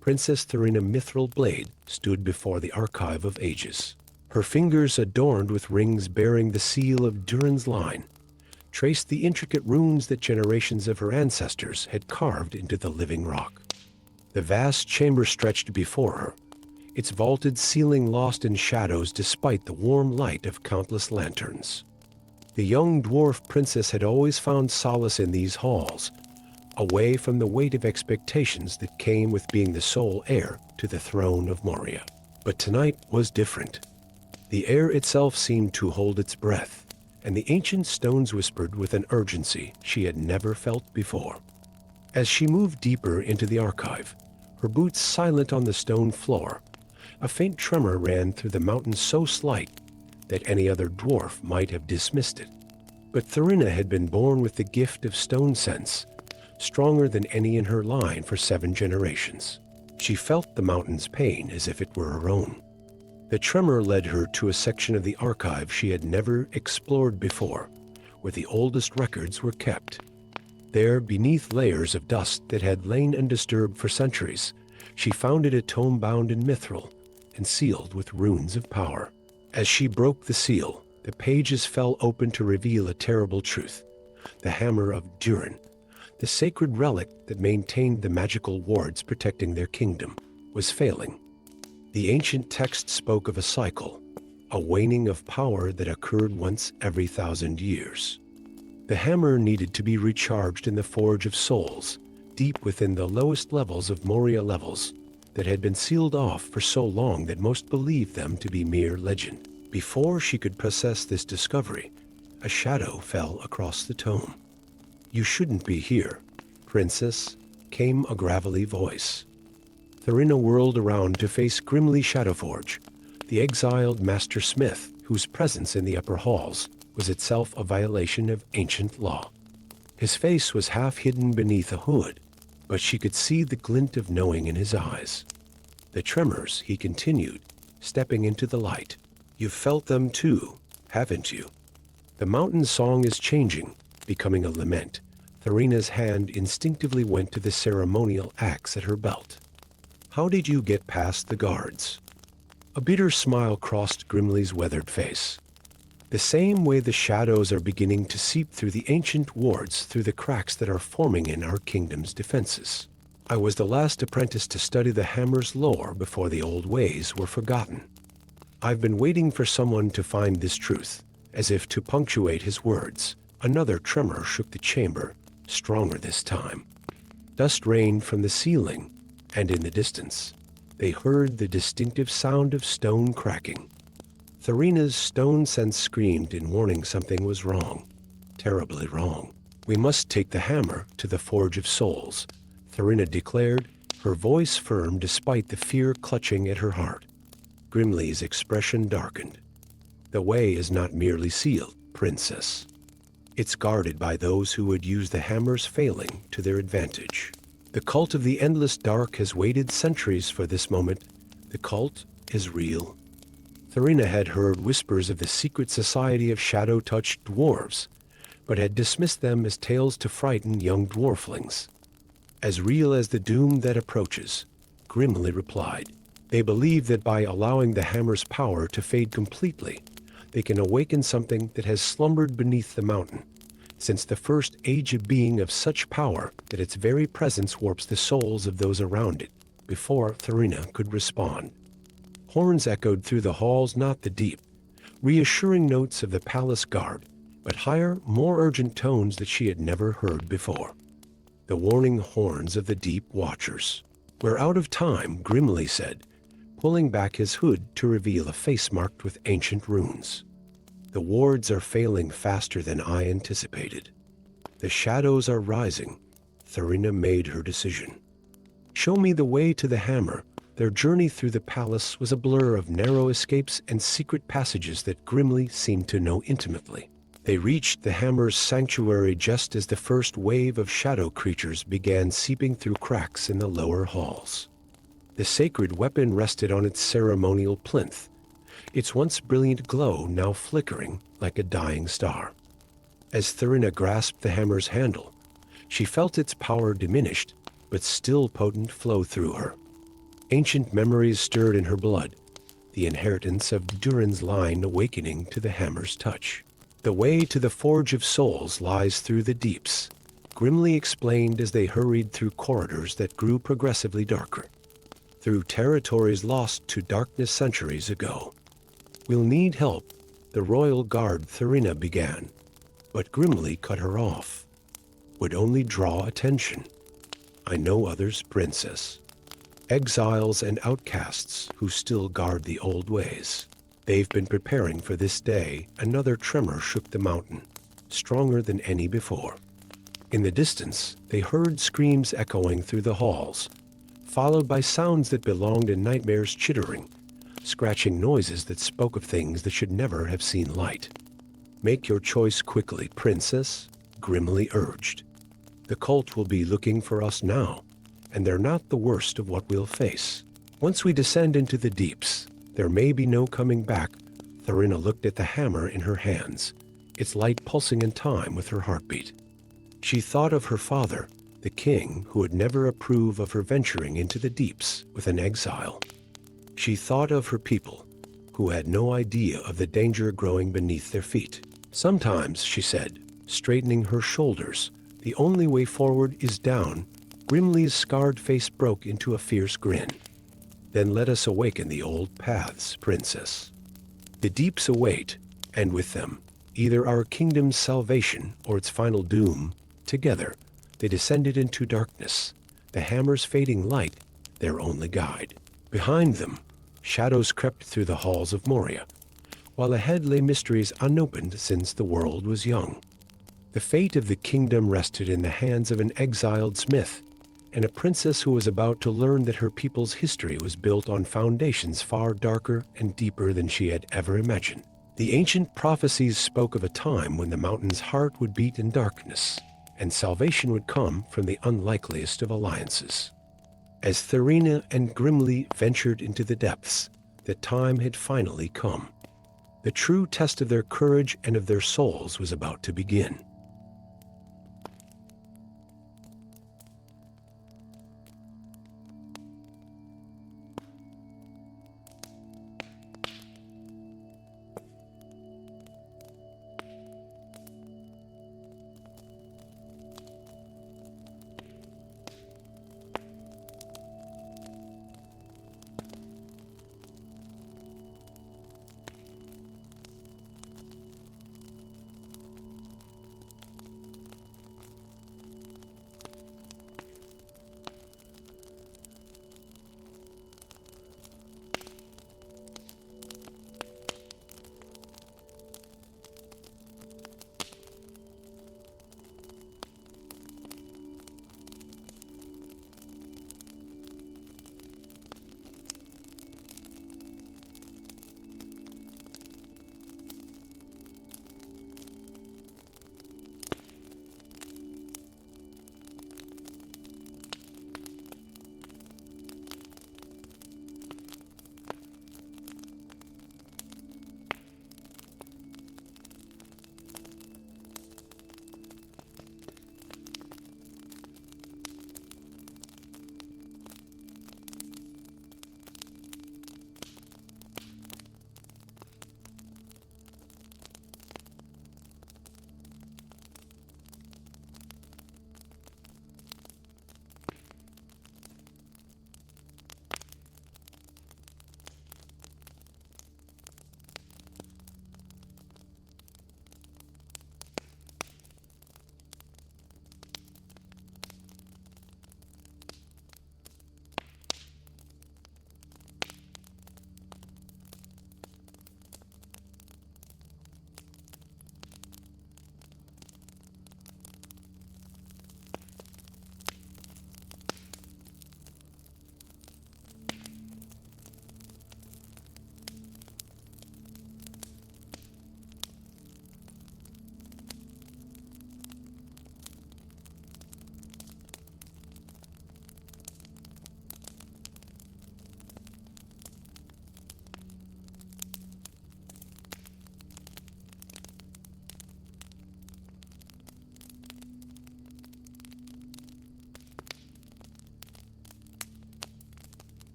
Princess Thorina Mithril Blade stood before the archive of ages. Her fingers, adorned with rings bearing the seal of Durin's line, traced the intricate runes that generations of her ancestors had carved into the living rock. The vast chamber stretched before her, its vaulted ceiling lost in shadows despite the warm light of countless lanterns. The young dwarf princess had always found solace in these halls, away from the weight of expectations that came with being the sole heir to the throne of Moria. But tonight was different. The air itself seemed to hold its breath, and the ancient stones whispered with an urgency she had never felt before. As she moved deeper into the archive, her boots silent on the stone floor, a faint tremor ran through the mountain so slight that any other dwarf might have dismissed it. But Thorina had been born with the gift of stone sense, stronger than any in her line for 7 generations. She felt the mountain's pain as if it were her own. The tremor led her to a section of the archive she had never explored before, where the oldest records were kept. There, beneath layers of dust that had lain undisturbed for centuries, she found a tome bound in Mithril and sealed with runes of power. As she broke the seal, the pages fell open to reveal a terrible truth. The hammer of Durin, the sacred relic that maintained the magical wards protecting their kingdom, was failing. The ancient text spoke of a cycle, a waning of power that occurred once every 1,000 years. The hammer needed to be recharged in the Forge of Souls, deep within the lowest levels of Moria levels that had been sealed off for so long that most believed them to be mere legend. Before she could process this discovery, a shadow fell across the tome. "You shouldn't be here, Princess," came a gravelly voice. Thorina whirled around to face grimly Shadowforge, the exiled master smith whose presence in the upper halls was itself a violation of ancient law. His face was half hidden beneath a hood, but she could see the glint of knowing in his eyes. The tremors, he continued, stepping into the light. "You've felt them too, haven't you? The mountain song is changing, becoming a lament." Thorina's hand instinctively went to the ceremonial axe at her belt. "How did you get past the guards?" A bitter smile crossed Grimly's weathered face. The same way the shadows are beginning to seep through the ancient wards through the cracks that are forming in our kingdom's defenses. I was the last apprentice to study the hammer's lore before the old ways were forgotten. I've been waiting for someone to find this truth. As if to punctuate his words, another tremor shook the chamber, stronger this time. Dust rained from the ceiling, and in the distance, they heard the distinctive sound of stone cracking. Thorina's stone sense screamed in warning something was wrong, terribly wrong. "We must take the hammer to the Forge of Souls," Thorina declared, her voice firm despite the fear clutching at her heart. Grimly's expression darkened. "The way is not merely sealed, Princess. It's guarded by those who would use the hammer's failing to their advantage. The cult of the endless dark has waited centuries for this moment. The cult is real." Thorina had heard whispers of the secret society of shadow-touched dwarves, but had dismissed them as tales to frighten young dwarflings. "As real as the doom that approaches," Grimly replied. "They believe that by allowing the hammer's power to fade completely, they can awaken something that has slumbered beneath the mountain, since the first age of being of such power that its very presence warps the souls of those around it." Before Thorina could respond, horns echoed through the halls, not the deep, reassuring notes of the palace guard, but higher, more urgent tones that she had never heard before. The warning horns of the deep watchers. "We're out of time," Grimly said, pulling back his hood to reveal a face marked with ancient runes. "The wards are failing faster than I anticipated. The shadows are rising." Thorina made her decision. "Show me the way to the hammer." Their journey through the palace was a blur of narrow escapes and secret passages that Grimly seemed to know intimately. They reached the hammer's sanctuary just as the first wave of shadow creatures began seeping through cracks in the lower halls. The sacred weapon rested on its ceremonial plinth, its once brilliant glow now flickering like a dying star. As Thorina grasped the hammer's handle, she felt its power diminished, but still potent, flow through her. Ancient memories stirred in her blood, the inheritance of Durin's line awakening to the hammer's touch. "The way to the Forge of Souls lies through the deeps," Grimly explained as they hurried through corridors that grew progressively darker. "Through territories lost to darkness centuries ago. We'll need help," the royal guard Thorina began, but Grimly cut her off. "Would only draw attention. I know others, Princess. Exiles and outcasts who still guard the old ways. They've been preparing for this day." Another tremor shook the mountain, stronger than any before. In the distance, they heard screams echoing through the halls, followed by sounds that belonged in nightmares, chittering, scratching noises that spoke of things that should never have seen light. "Make your choice quickly, Princess," Grimly urged. "The cult will be looking for us now, and they're not the worst of what we'll face. Once we descend into the deeps, there may be no coming back." Thorina looked at the hammer in her hands, its light pulsing in time with her heartbeat. She thought of her father, the king, who would never approve of her venturing into the deeps with an exile. She thought of her people, who had no idea of the danger growing beneath their feet. "Sometimes," she said, straightening her shoulders, "the only way forward is down." Grimly's scarred face broke into a fierce grin. "Then let us awaken the old paths, Princess. The deeps await, and with them, either our kingdom's salvation or its final doom." Together, they descended into darkness, the hammer's fading light their only guide. Behind them, shadows crept through the halls of Moria, while ahead lay mysteries unopened since the world was young. The fate of the kingdom rested in the hands of an exiled smith, and a princess who was about to learn that her people's history was built on foundations far darker and deeper than she had ever imagined. The ancient prophecies spoke of a time when the mountain's heart would beat in darkness, and salvation would come from the unlikeliest of alliances. As Thorina and Grimly ventured into the depths, the time had finally come. The true test of their courage and of their souls was about to begin.